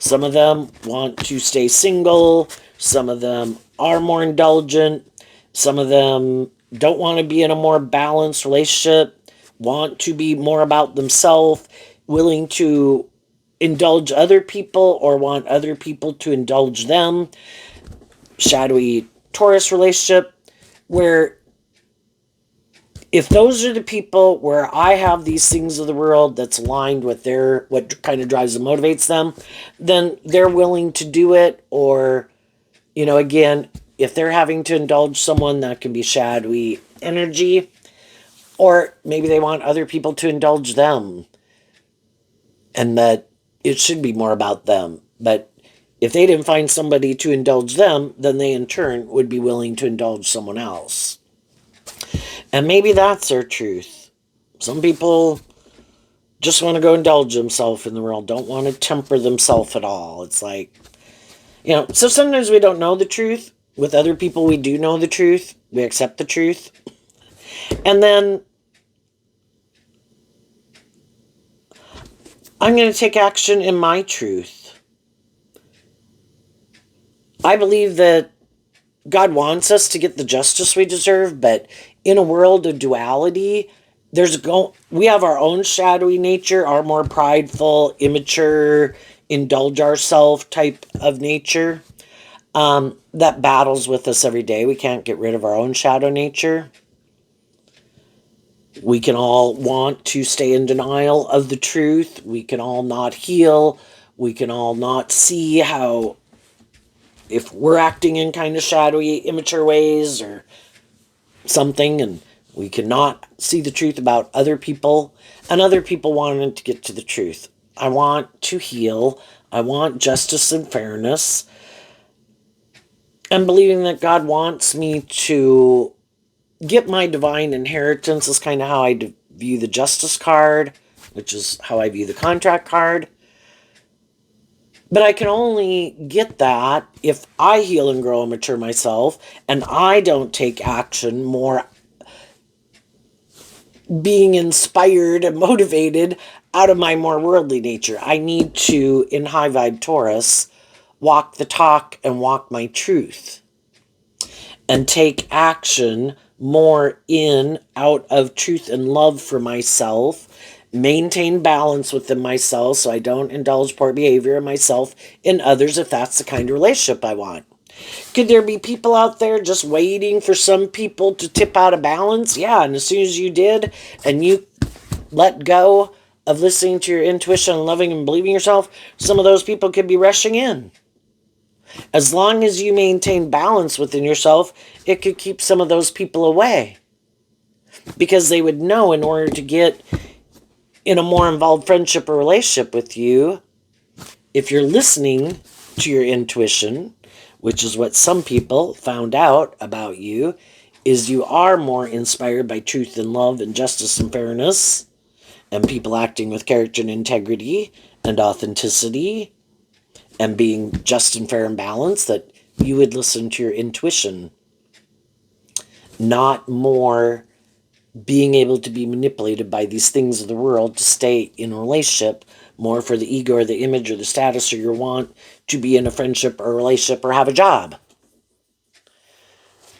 some of them want to stay single, some of them are more indulgent, some of them don't want to be in a more balanced relationship, want to be more about themselves, willing to indulge other people or want other people to indulge them. Shadowy Taurus relationship, where if those are the people where I have these things of the world that's aligned with what kind of drives and motivates them, then they're willing to do it. Or, again, if they're having to indulge someone, that can be shadowy energy, or maybe they want other people to indulge them, and that it should be more about them. But if they didn't find somebody to indulge them, then they in turn would be willing to indulge someone else. And maybe that's their truth. Some people just want to go indulge themselves in the world, don't want to temper themselves at all. It's like, so sometimes we don't know the truth. With other people, we do know the truth. We accept the truth. And then I'm going to take action in my truth. I believe that God wants us to get the justice we deserve, but in a world of duality, we have our own shadowy nature, our more prideful, immature, indulge ourselves type of nature that battles with us every day. We can't get rid of our own shadow nature. We can all want to stay in denial of the truth. We can all not heal. We can all not see how, if we're acting in kind of shadowy, immature ways or something, and we cannot see the truth about other people, and other people wanting to get to the truth. I want to heal. I want justice and fairness. And believing that God wants me to get my divine inheritance is kind of how I view the justice card, which is how I view the contract card. But I can only get that if I heal and grow and mature myself, and I don't take action more being inspired and motivated out of my more worldly nature. I need to, in high vibe Taurus, walk the talk and walk my truth and take action more out of truth and love for myself, maintain balance within myself so I don't indulge poor behavior in myself and others if that's the kind of relationship I want. Could there be people out there just waiting for some people to tip out of balance? Yeah, and as soon as you did and you let go of listening to your intuition and loving and believing yourself, some of those people could be rushing in. As long as you maintain balance within yourself, it could keep some of those people away. Because they would know in order to get in a more involved friendship or relationship with you, if you're listening to your intuition, which is what some people found out about you, is you are more inspired by truth and love and justice and fairness and people acting with character and integrity and authenticity and being just and fair and balanced, that you would listen to your intuition, not more being able to be manipulated by these things of the world to stay in a relationship, more for the ego or the image or the status or your want to be in a friendship or a relationship or have a job.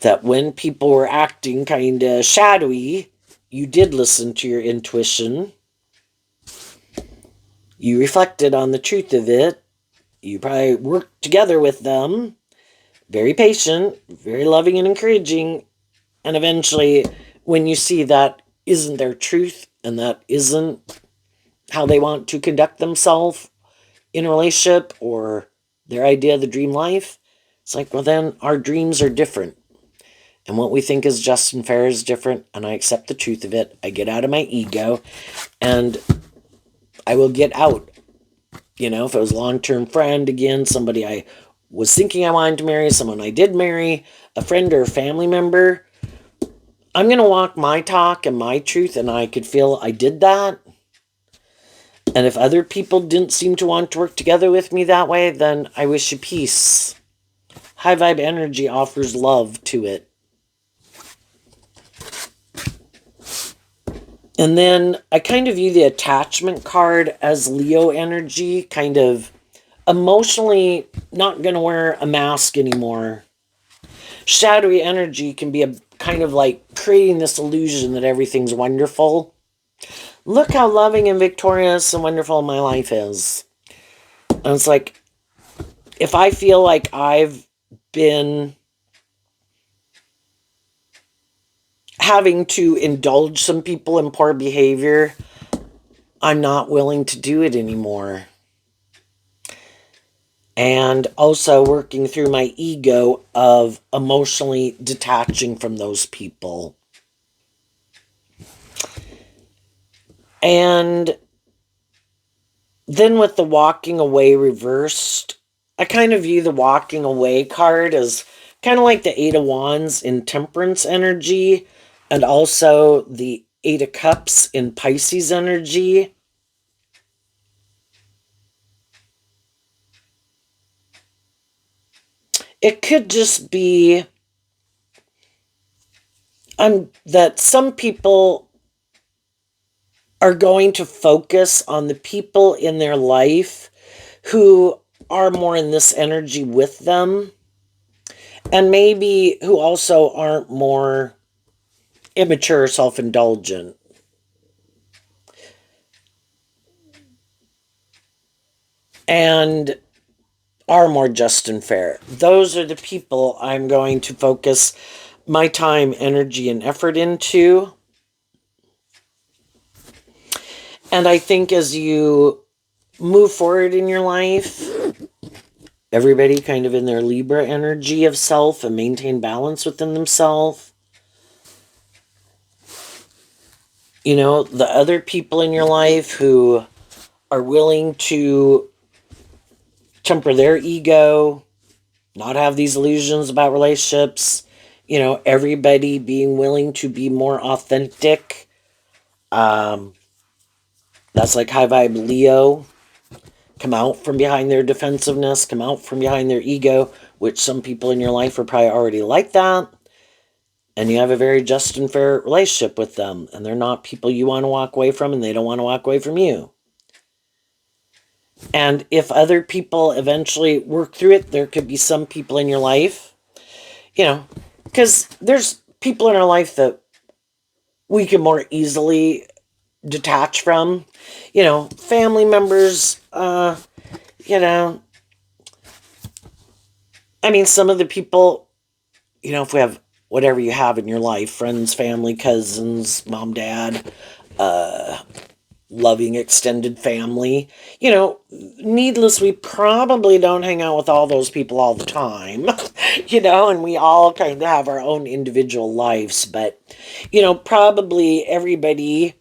That when people were acting kind of shadowy, you did listen to your intuition. You reflected on the truth of it. You probably worked together with them. Very patient, very loving and encouraging. And eventually, when you see that isn't their truth and that isn't how they want to conduct themselves in a relationship or their idea of the dream life, it's like, well, then our dreams are different. And what we think is just and fair is different. And I accept the truth of it. I get out of my ego and I will get out. If it was a long-term friend, again, somebody I was thinking I wanted to marry, someone I did marry, a friend or a family member, I'm going to walk my talk and my truth, and I could feel I did that. And if other people didn't seem to want to work together with me that way, then I wish you peace. High vibe energy offers love to it. And then I kind of view the attachment card as Leo energy, kind of emotionally not going to wear a mask anymore. Shadowy energy can be a kind of like creating this illusion that everything's wonderful. Look how loving and victorious and wonderful my life is. And it's like, if I feel like I've been having to indulge some people in poor behavior, I'm not willing to do it anymore. And also working through my ego of emotionally detaching from those people. And then with the walking away reversed, I kind of view the walking away card as kind of like the Eight of Wands in Temperance energy and also the Eight of Cups in Pisces energy. it could just be that some people are going to focus on the people in their life who are more in this energy with them, and maybe who also aren't more immature or self-indulgent, and are more just and fair. Those are the people I'm going to focus my time, energy, and effort into. And I think as you move forward in your life, everybody kind of in their Libra energy of self and maintain balance within themselves. You know, the other people in your life who are willing to temper their ego, not have these illusions about relationships, you know, everybody being willing to be more authentic. Um, that's like high vibe Leo. Come out from behind their defensiveness, come out from behind their ego, which some people in your life are probably already like that. And you have a very just and fair relationship with them. And they're not people you want to walk away from, and they don't want to walk away from you. And if other people eventually work through it, there could be some people in your life, you know, because there's people in our life that we can more easily detach from, you know, family members, you know, I mean, some of the people, you know, if we have whatever you have in your life, friends, family, cousins, mom, dad, loving extended family, you know, needless, we probably don't hang out with all those people all the time, you know, and we all kind of have our own individual lives, but, you know, probably everybody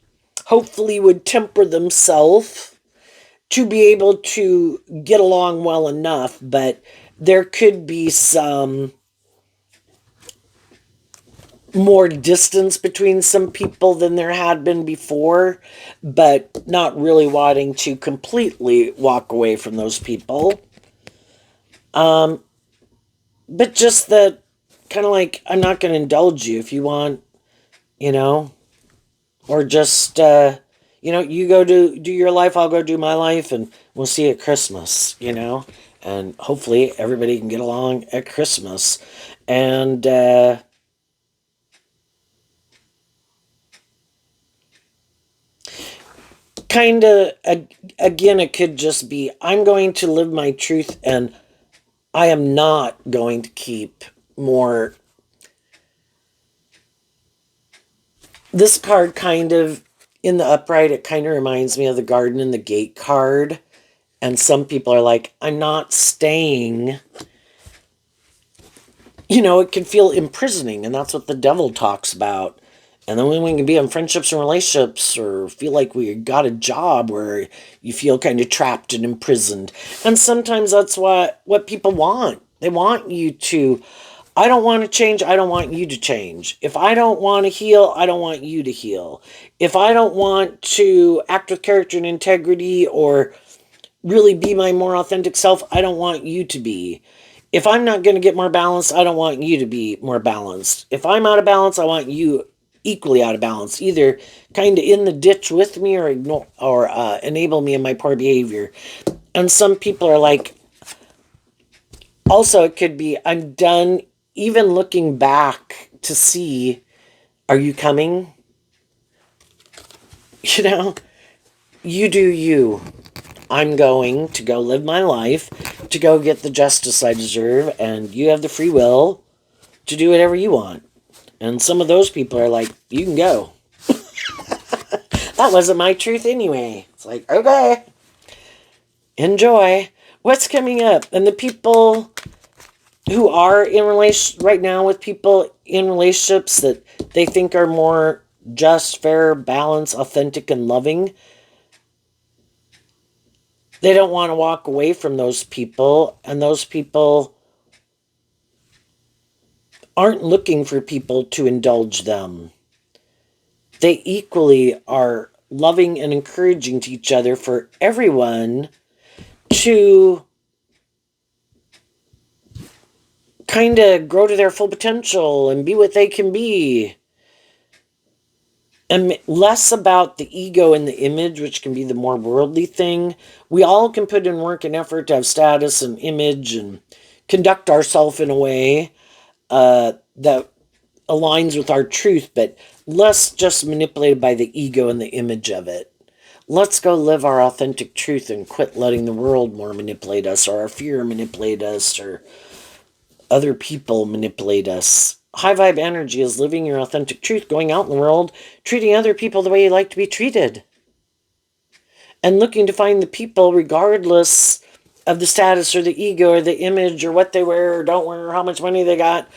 hopefully would temper themselves to be able to get along well enough, but there could be some more distance between some people than there had been before, but not really wanting to completely walk away from those people. But just that kind of like, I'm not going to indulge you if you want, you know, or just, you know, you go do your life, I'll go do my life, and we'll see you at Christmas, you know, and hopefully everybody can get along at Christmas. And, kind of, again, it could just be, I'm going to live my truth, and I am not going to keep more. This card kind of, in the upright, it kind of reminds me of the Garden and the Gate card. And some people are like, I'm not staying. You know, it can feel imprisoning, and that's what the devil talks about. And then when we can be in friendships and relationships, or feel like we got a job where you feel kind of trapped and imprisoned. And sometimes that's what people want. They want you to, I don't want to change, I don't want you to change. If I don't want to heal, I don't want you to heal. If I don't want to act with character and integrity, or really be my more authentic self, I don't want you to be. If I'm not going to get more balanced, I don't want you to be more balanced. If I'm out of balance, I want you equally out of balance. Either kind of in the ditch with me, or ignore, or enable me in my poor behavior. And some people are like, also it could be, I'm done even looking back to see, are you coming? You know, you do you. I'm going to go live my life, to go get the justice I deserve, and you have the free will to do whatever you want. And some of those people are like, you can go. That wasn't my truth anyway. It's like, okay, enjoy. What's coming up? And the people who are in relation right now with people in relationships that they think are more just, fair, balanced, authentic, and loving, they don't want to walk away from those people, and those people aren't looking for people to indulge them. They equally are loving and encouraging to each other for everyone to kind of grow to their full potential and be what they can be. And less about the ego and the image, which can be the more worldly thing. We all can put in work and effort to have status and image and conduct ourselves in a way that aligns with our truth, but less just manipulated by the ego and the image of it. Let's go live our authentic truth and quit letting the world more manipulate us, or our fear manipulate us, or other people manipulate us. High vibe energy is living your authentic truth, going out in the world, treating other people the way you like to be treated, and looking to find the people regardless of the status or the ego or the image or what they wear or don't wear or how much money they got.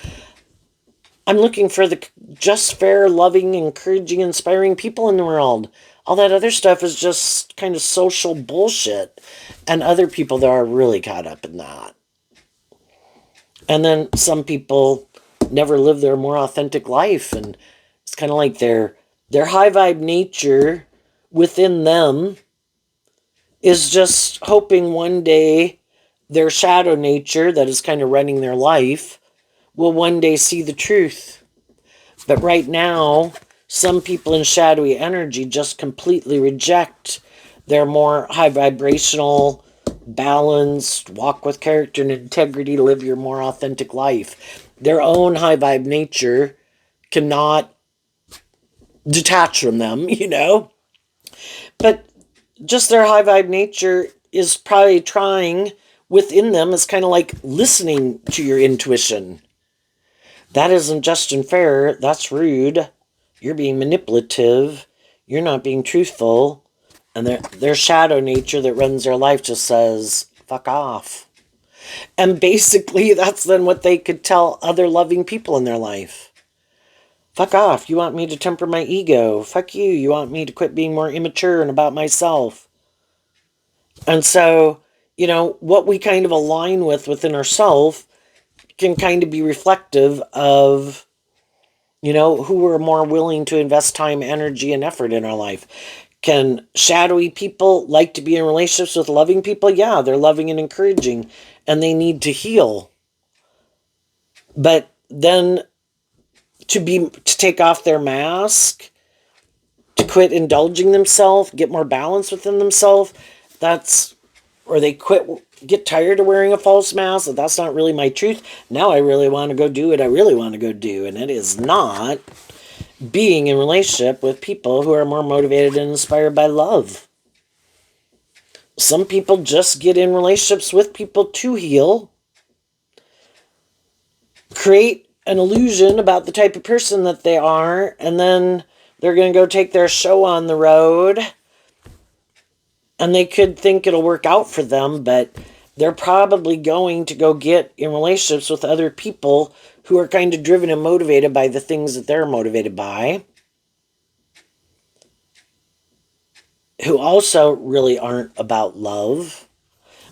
I'm looking for the just, fair, loving, encouraging, inspiring people in the world. All that other stuff is just kind of social bullshit. And other people that are really caught up in that. And then some people never live their more authentic life. And it's kind of like their high vibe nature within them is just hoping one day their shadow nature that is kind of running their life will one day see the truth. But right now, some people in shadowy energy just completely reject their more high vibrational, balanced, walk with character and integrity, live your more authentic life. Their own high vibe nature cannot detach from them, But just their high vibe nature is probably trying within them, is kind of like listening to your intuition. That isn't just and fair. That's rude. You're being manipulative. You're not being truthful. And their shadow nature that runs their life just says, fuck off. And basically, that's then what they could tell other loving people in their life. Fuck off. You want me to temper my ego. Fuck you. You want me to quit being more immature and about myself. And so, what we kind of align with within ourselves can kind of be reflective of, who we're more willing to invest time, energy, and effort in our life. Can shadowy people like to be in relationships with loving people? Yeah, they're loving and encouraging, and they need to heal. But then to take off their mask, to quit indulging themselves, get more balance within themselves, or they get tired of wearing a false mask, that's not really my truth. Now I really want to go do what I really want to go do. And it is not being in relationship with people who are more motivated and inspired by love. Some people just get in relationships with people to heal, create an illusion about the type of person that they are, and then they're going to go take their show on the road. And they could think it'll work out for them, but they're probably going to go get in relationships with other people who are kind of driven and motivated by the things that they're motivated by, who also really aren't about love.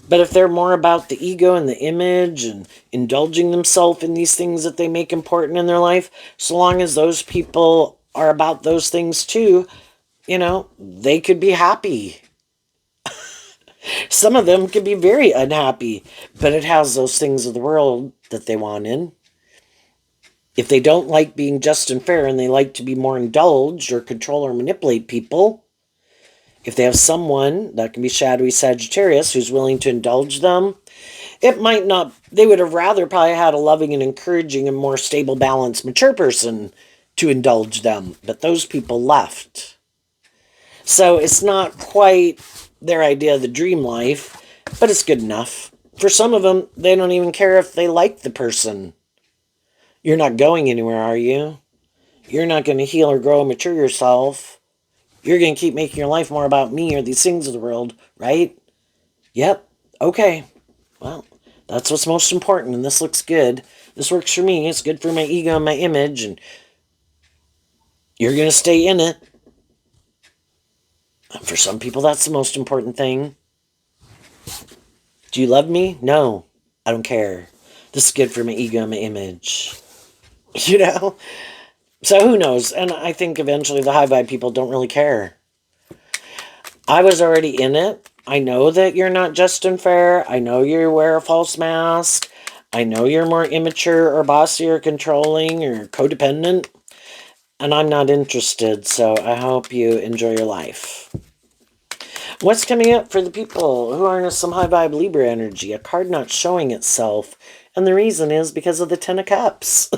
But if they're more about the ego and the image and indulging themselves in these things that they make important in their life, so long as those people are about those things too, they could be happy. Some of them could be very unhappy, but it has those things of the world that they want in. If they don't like being just and fair and they like to be more indulged or control or manipulate people, if they have someone that can be shadowy Sagittarius who's willing to indulge them, they would have rather probably had a loving and encouraging and more stable, balanced, mature person to indulge them. But those people left. So it's not quite their idea of the dream life, but it's good enough. For some of them, they don't even care if they like the person. You're not going anywhere, are you? You're not going to heal or grow and mature yourself. You're going to keep making your life more about me or these things of the world, right? Yep. Okay. Well, that's what's most important, and this looks good. This works for me. It's good for my ego and my image, and you're going to stay in it. For some people, that's the most important thing. Do you love me? No. I don't care. This is good for my ego and my image. So who knows? And I think eventually the high vibe people don't really care. I was already in it. I know that you're not just and fair. I know you wear a false mask. I know you're more immature or bossy or controlling or codependent, and I'm not interested, so I hope you enjoy your life. What's coming up for the people who harness some high vibe Libra energy? A card not showing itself, and the reason is because of the Ten of Cups.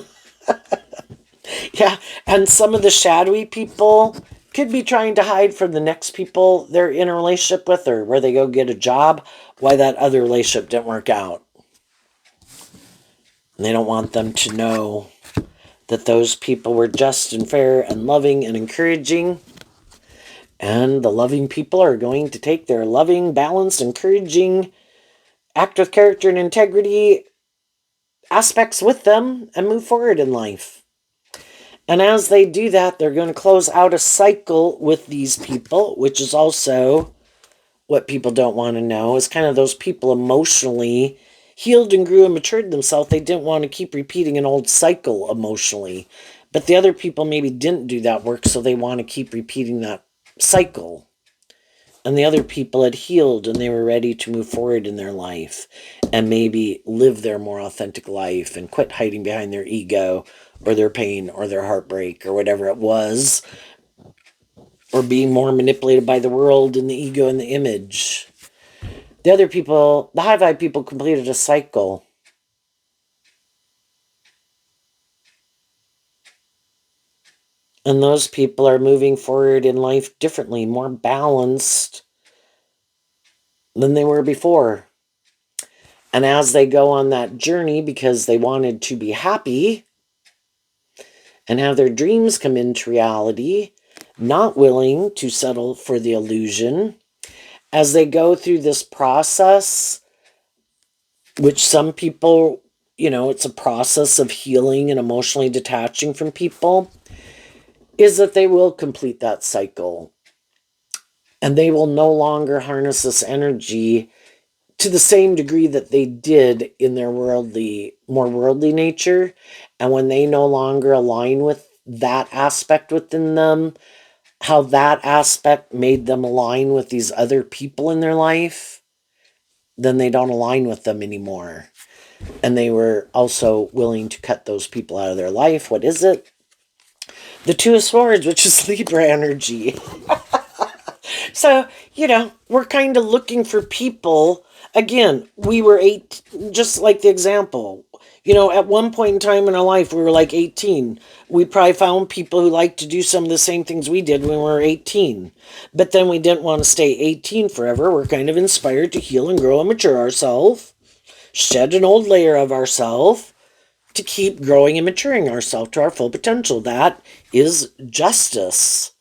Yeah, and some of the shadowy people could be trying to hide from the next people they're in a relationship with, or where they go get a job, why that other relationship didn't work out. And they don't want them to know that those people were just and fair and loving and encouraging. And the loving people are going to take their loving, balanced, encouraging, act with character and integrity aspects with them and move forward in life. And as they do that, they're going to close out a cycle with these people, which is also what people don't want to know, is kind of those people emotionally healed and grew and matured themselves. They didn't want to keep repeating an old cycle emotionally. But the other people maybe didn't do that work, so they want to keep repeating that cycle. And the other people had healed and they were ready to move forward in their life and maybe live their more authentic life and quit hiding behind their ego or their pain or their heartbreak or whatever it was, or being more manipulated by the world and the ego and the image. The other people, the high vibe people, completed a cycle. And those people are moving forward in life differently, more balanced than they were before. And as they go on that journey, because they wanted to be happy and have their dreams come into reality, not willing to settle for the illusion, as they go through this process, which some people, it's a process of healing and emotionally detaching from people, is that they will complete that cycle. And they will no longer harness this energy to the same degree that they did in their more worldly nature. And when they no longer align with that aspect within them, how that aspect made them align with these other people in their life, then they don't align with them anymore. And they were also willing to cut those people out of their life. What is it? The Two of Swords, which is Libra energy. So, we're kind of looking for people. Again, we were just like the example. At one point in time in our life, we were like 18. We probably found people who liked to do some of the same things we did when we were 18. But then we didn't want to stay 18 forever. We're kind of inspired to heal and grow and mature ourselves, shed an old layer of ourselves to keep growing and maturing ourselves to our full potential. That is justice.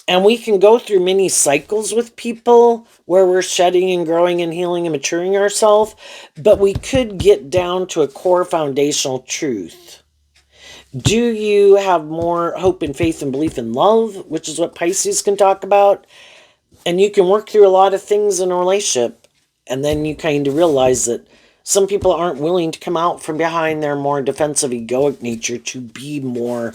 And we can go through many cycles with people where we're shedding and growing and healing and maturing ourselves, but we could get down to a core foundational truth. Do you have more hope and faith and belief in love, which is what Pisces can talk about? And you can work through a lot of things in a relationship, and then you kind of realize that some people aren't willing to come out from behind their more defensive egoic nature to be more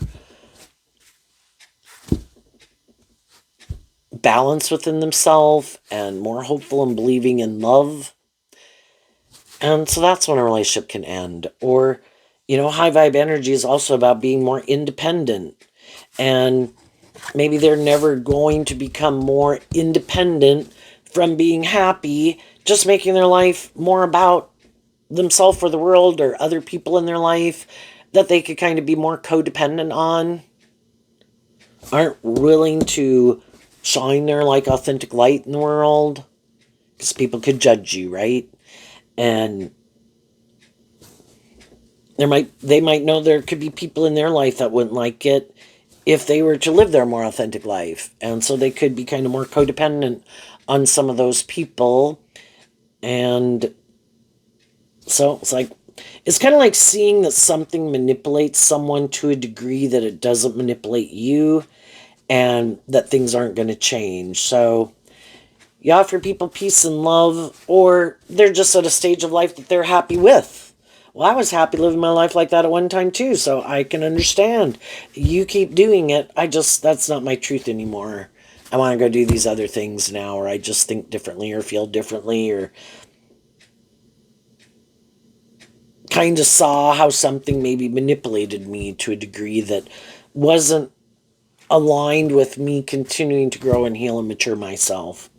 balance within themselves and more hopeful and believing in love. And so that's when a relationship can end. Or, high vibe energy is also about being more independent. And maybe they're never going to become more independent from being happy, just making their life more about themselves or the world or other people in their life that they could kind of be more codependent on. Aren't willing to shine their authentic light in the world because people could judge you, right? And they might know there could be people in their life that wouldn't like it if they were to live their more authentic life, and so they could be kind of more codependent on some of those people. And so it's kind of like seeing that something manipulates someone to a degree that it doesn't manipulate you, and that things aren't going to change. So you offer people peace and love, or they're just at a stage of life that they're happy with. Well, I was happy living my life like that at one time too, so I can understand. You keep doing it. That's not my truth anymore. I want to go do these other things now, or I just think differently or feel differently, or kind of saw how something maybe manipulated me to a degree that wasn't aligned with me continuing to grow and heal and mature myself.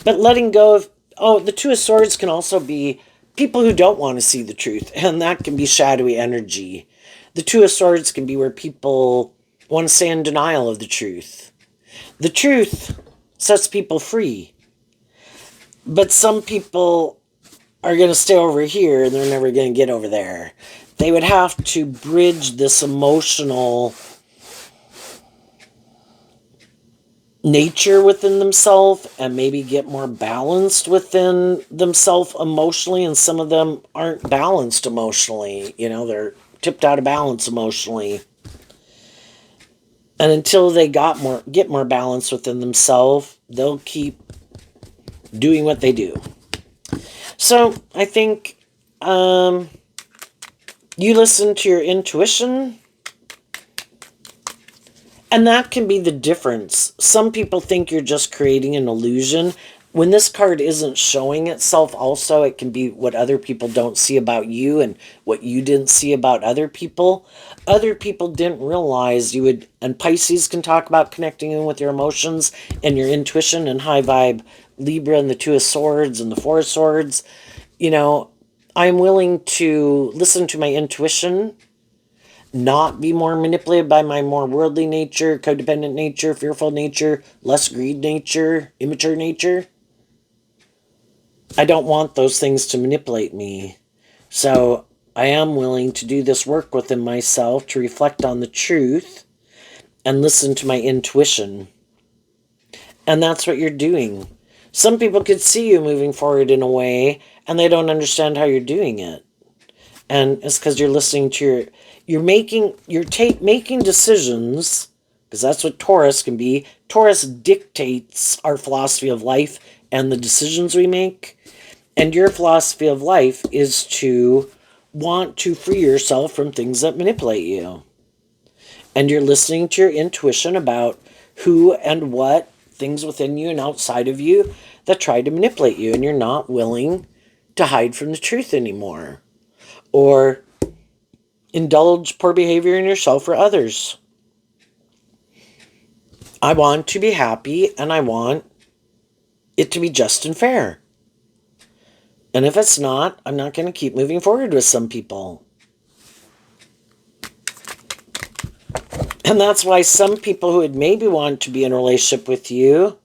But letting go of, oh, the Two of Swords can also be people who don't want to see the truth, and that can be shadowy energy. The Two of Swords can be where people want to stay in denial of the truth. The truth sets people free, but some people are going to stay over here and they're never going to get over there. They would have to bridge this emotional nature within themselves and maybe get more balanced within themselves emotionally, and some of them aren't balanced emotionally. They're tipped out of balance emotionally. And until they get more balance within themselves, they'll keep doing what they do. So I think you listen to your intuition, and that can be the difference. Some people think you're just creating an illusion. When this card isn't showing itself also, it can be what other people don't see about you and what you didn't see about other people. Other people didn't realize you would, and Pisces can talk about connecting in with your emotions and your intuition, and high vibe Libra and the Two of Swords and the Four of Swords. I'm willing to listen to my intuition, not be more manipulated by my more worldly nature, codependent nature, fearful nature, less greed nature, immature nature. I don't want those things to manipulate me. So I am willing to do this work within myself to reflect on the truth and listen to my intuition. And that's what you're doing. Some people could see you moving forward in a way and they don't understand how you're doing it. And it's because you're listening to making decisions, because that's what Taurus can be. Taurus dictates our philosophy of life and the decisions we make. And your philosophy of life is to want to free yourself from things that manipulate you. And you're listening to your intuition about who and what things within you and outside of you that try to manipulate you. And you're not willing to hide from the truth anymore, or indulge poor behavior in yourself or others. I want to be happy, and I want it to be just and fair. And if it's not, I'm not going to keep moving forward with some people. And that's why some people who would maybe want to be in a relationship with you,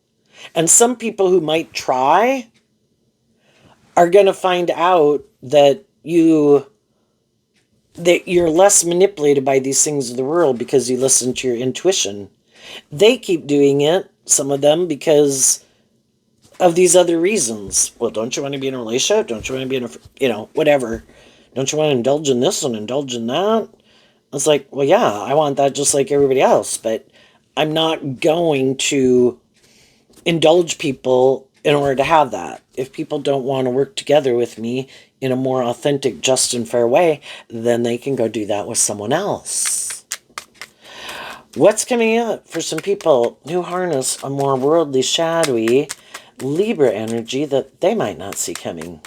and some people who might try, are going to find out that you're less manipulated by these things of the world because you listen to your intuition. They keep doing it, some of them, because of these other reasons. Well, don't you want to be in a relationship? Don't you want to be in a, whatever. Don't you want to indulge in this and indulge in that? It's like, well, yeah, I want that just like everybody else, but I'm not going to indulge people in order to have that. If people don't want to work together with me in a more authentic, just and fair way, then they can go do that with someone else. What's coming up for some people who harness a more worldly, shadowy Libra energy that they might not see coming?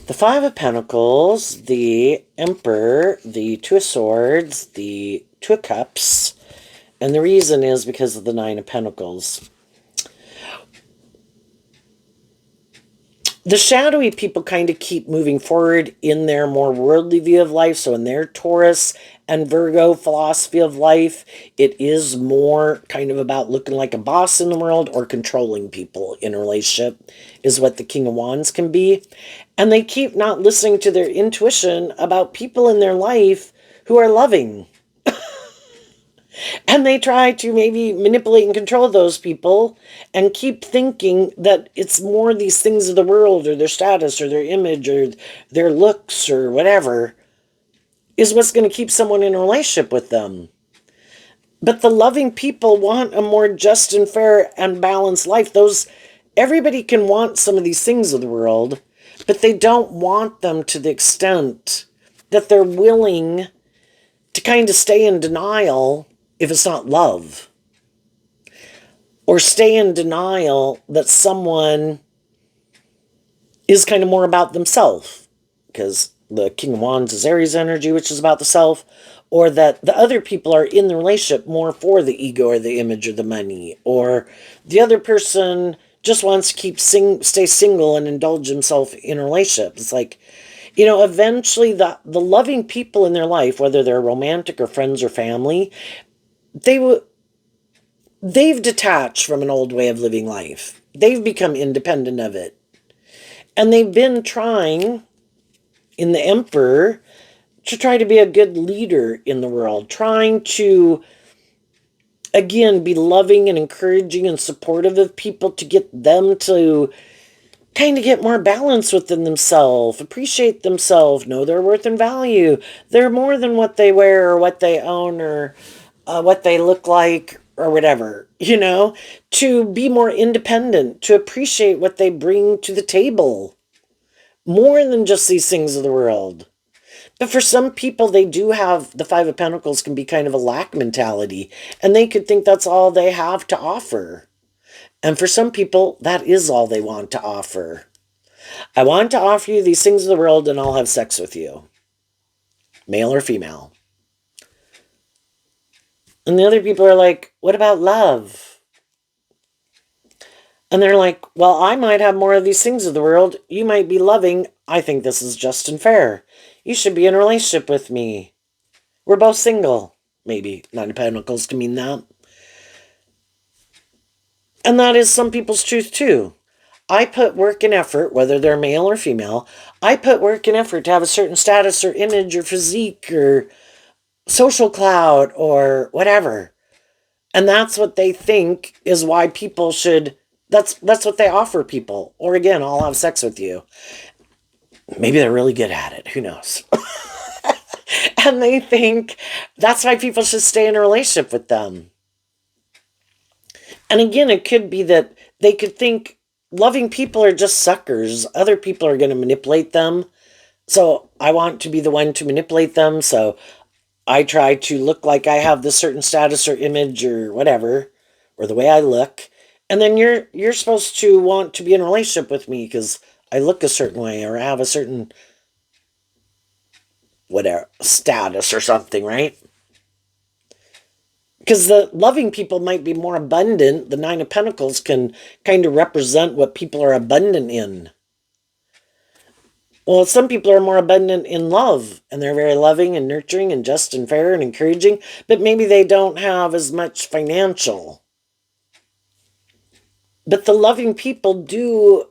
The Five of Pentacles, the Emperor, the Two of Swords, the Two of Cups, and the reason is because of the Nine of Pentacles. The shadowy people kind of keep moving forward in their more worldly view of life. So in their Taurus and Virgo philosophy of life, it is more kind of about looking like a boss in the world or controlling people in a relationship, is what the King of Wands can be. And they keep not listening to their intuition about people in their life who are loving. And they try to maybe manipulate and control those people and keep thinking that it's more these things of the world or their status or their image or their looks or whatever is what's going to keep someone in a relationship with them. But the loving people want a more just and fair and balanced life. Everybody can want some of these things of the world, but they don't want them to the extent that they're willing to kind of stay in denial if it's not love, or stay in denial that someone is kind of more about themselves. because the King of Wands is Aries energy, which is about the self, or that the other people are in the relationship more for the ego or the image or the money, or the other person just wants to stay single and indulge himself in a relationship. It's like, eventually the loving people in their life, whether they're romantic or friends or family, they've detached from an old way of living life. They've become independent of it. And they've been trying, in the Emperor, to try to be a good leader in the world, trying to, again, be loving and encouraging and supportive of people to get them to kind of get more balance within themselves, appreciate themselves, know their worth and value. They're more than what they wear or what they own or what they look like or whatever, to be more independent, to appreciate what they bring to the table, more than just these things of the world. But for some people, they do have the Five of Pentacles can be kind of a lack mentality, and they could think that's all they have to offer. And for some people, that is all they want to offer. I want to offer you these things of the world, and I'll have sex with you, male or female. And the other people are like, what about love? And they're like, well, I might have more of these things of the world. You might be loving. I think this is just and fair. You should be in a relationship with me. We're both single. Maybe Nine of Pentacles can mean that. And that is some people's truth too. I put work and effort, whether they're male or female, I put work and effort to have a certain status or image or physique or social clout or whatever. And that's what they think is why people should, that's what they offer people. Or again, I'll have sex with you. Maybe they're really good at it. Who knows? And they think that's why people should stay in a relationship with them. And again, it could be that they could think loving people are just suckers. Other people are going to manipulate them. So I want to be the one to manipulate them. So I try to look like I have this certain status or image or whatever, or the way I look. And then you're supposed to want to be in a relationship with me because I look a certain way or have a certain whatever status or something, right? Because the loving people might be more abundant. The Nine of Pentacles can kind of represent what people are abundant in. Well, some people are more abundant in love, and they're very loving and nurturing and just and fair and encouraging, but maybe they don't have as much financial. But the loving people do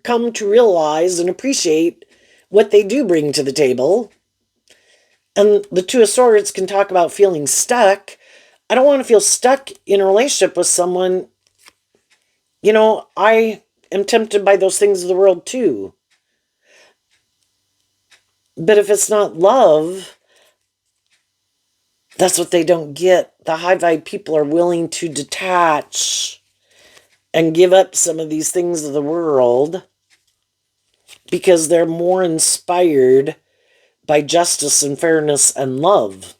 come to realize and appreciate what they do bring to the table. And the Two of Swords can talk about feeling stuck. I don't want to feel stuck in a relationship with someone. I am tempted by those things of the world too. But if it's not love, that's what they don't get. The high vibe people are willing to detach and give up some of these things of the world because they're more inspired by justice and fairness and love.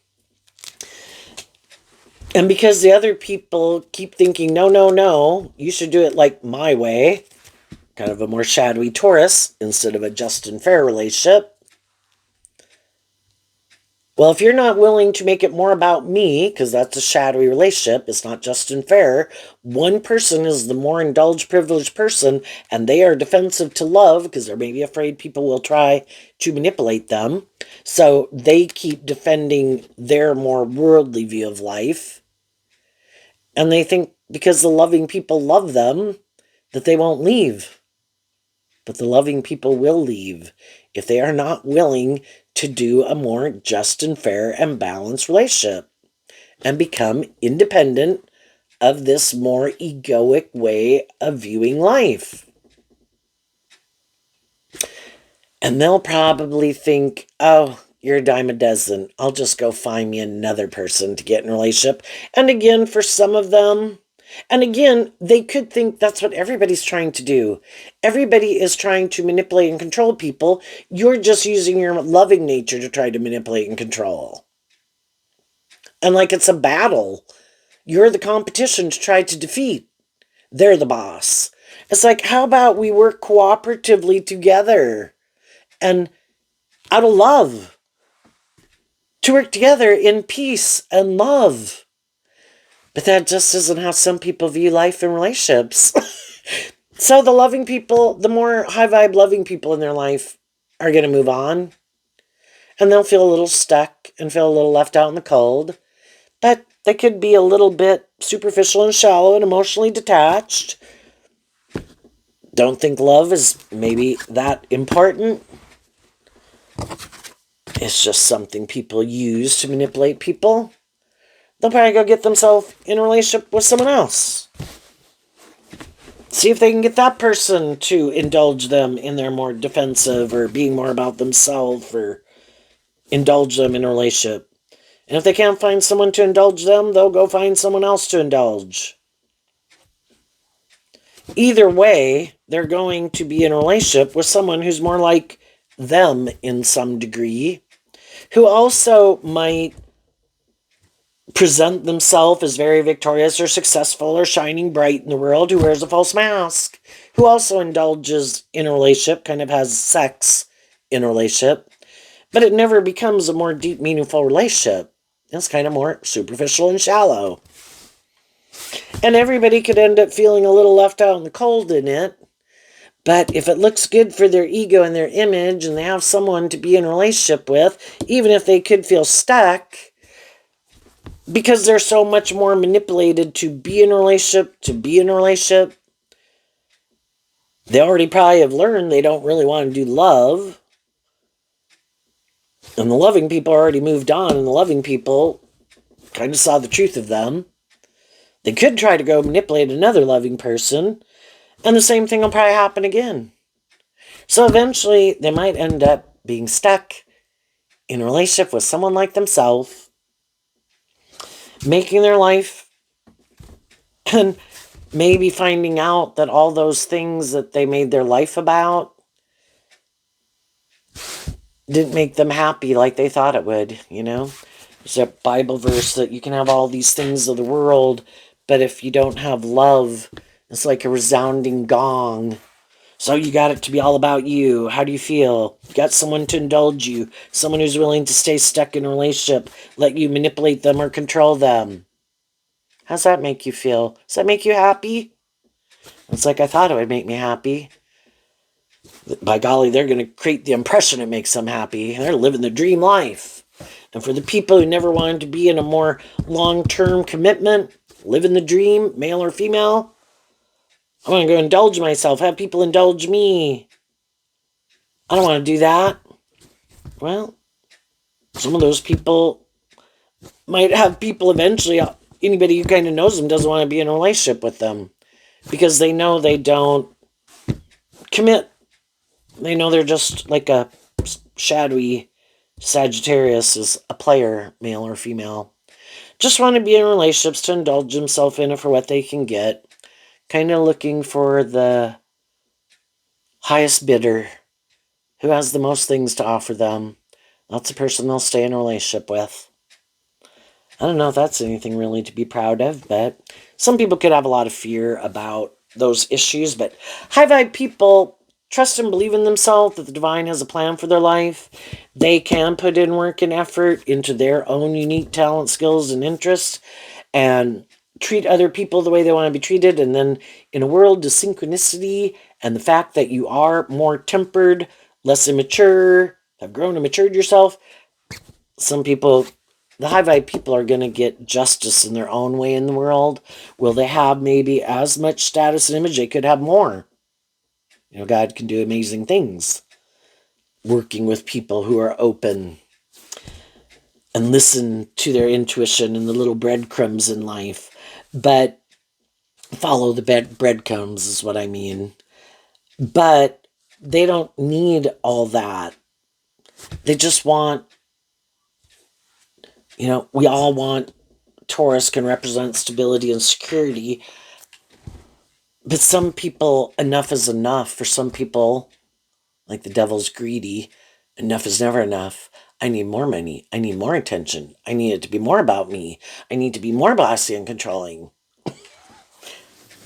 And because the other people keep thinking, no, no, no, you should do it like my way, kind of a more shadowy Taurus instead of a just and fair relationship. Well, if you're not willing to make it more about me, because that's a shadowy relationship, it's not just and fair, one person is the more indulged, privileged person, and they are defensive to love because they're maybe afraid people will try to manipulate them. So they keep defending their more worldly view of life. And they think because the loving people love them, that they won't leave. But the loving people will leave if they are not willing to do a more just and fair and balanced relationship and become independent of this more egoic way of viewing life. And they'll probably think, oh, you're a dime a dozen. I'll just go find me another person to get in a relationship. And again, for some of them, and again, they could think that's what everybody's trying to do. Everybody is trying to manipulate and control people. You're just using your loving nature to try to manipulate and control. And like it's a battle. You're the competition to try to defeat. They're the boss. It's like, how about we work cooperatively together and out of love, to work together in peace and love. But that just isn't how some people view life and relationships. So the loving people, the more high vibe loving people in their life are going to move on. And they'll feel a little stuck and feel a little left out in the cold. But they could be a little bit superficial and shallow and emotionally detached. Don't think love is maybe that important. It's just something people use to manipulate people. They'll probably go get themselves in a relationship with someone else. See if they can get that person to indulge them in their more defensive or being more about themselves, or indulge them in a relationship. And if they can't find someone to indulge them, they'll go find someone else to indulge. Either way, they're going to be in a relationship with someone who's more like them in some degree, who also might present themselves as very victorious or successful or shining bright in the world, who wears a false mask, who also indulges in a relationship, kind of has sex in a relationship, but it never becomes a more deep, meaningful relationship. It's kind of more superficial and shallow. And everybody could end up feeling a little left out in the cold in it. But if it looks good for their ego and their image, and they have someone to be in a relationship with, even if they could feel stuck, because they're so much more manipulated to be in a relationship, they already probably have learned they don't really want to do love. And the loving people already moved on, and the loving people kind of saw the truth of them. They could try to go manipulate another loving person, and the same thing will probably happen again. So eventually, they might end up being stuck in a relationship with someone like themselves, making their life, and maybe finding out that all those things that they made their life about didn't make them happy like they thought it would, you know? There's a Bible verse that you can have all these things of the world, but if you don't have love, it's like a resounding gong. So you got it to be all about you. How do you feel? You got someone to indulge you, someone who's willing to stay stuck in a relationship, let you manipulate them or control them. How's that make you feel? Does that make you happy? It's like I thought it would make me happy. By golly, they're going to create the impression it makes them happy. They're living the dream life. And for the people who never wanted to be in a more long-term commitment, living the dream, male or female, I want to go indulge myself, have people indulge me. I don't want to do that. Well, some of those people might have people eventually, anybody who kind of knows them doesn't want to be in a relationship with them because they know they don't commit. They know they're just like a shadowy Sagittarius, is a player, male or female. Just want to be in relationships to indulge themselves in it for what they can get. Kind of looking for the highest bidder who has the most things to offer them. That's the person they'll stay in a relationship with. I don't know if that's anything really to be proud of, but some people could have a lot of fear about those issues. But high vibe people trust and believe in themselves that the divine has a plan for their life. They can put in work and effort into their own unique talent, skills, and interests, and treat other people the way they want to be treated. And then in a world of synchronicity and the fact that you are more tempered, less immature, have grown and matured yourself, some people, the high vibe people, are going to get justice in their own way in the world. Will they have maybe as much status and image? They could have more. You know, God can do amazing things working with people who are open and listen to their intuition and the little breadcrumbs in life. But follow the breadcrumbs is what I mean. But they don't need all that. They just want, we all want, Taurus can represent stability and security. But some people, enough is enough. For some people, like the devil's greedy, enough is never enough. I need more money. I need more attention. I need it to be more about me. I need to be more bossy and controlling.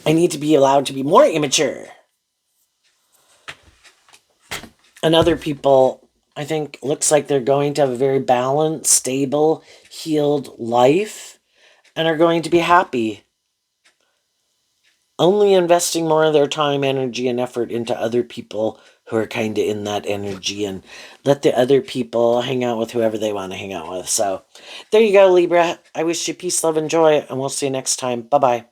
I need to be allowed to be more immature. And other people I think looks like they're going to have a very balanced, stable, healed life and are going to be happy. Only investing more of their time, energy, and effort into other people who are kind of in that energy, and let the other people hang out with whoever they want to hang out with. So there you go, Libra. I wish you peace, love, and joy, and we'll see you next time. Bye-bye.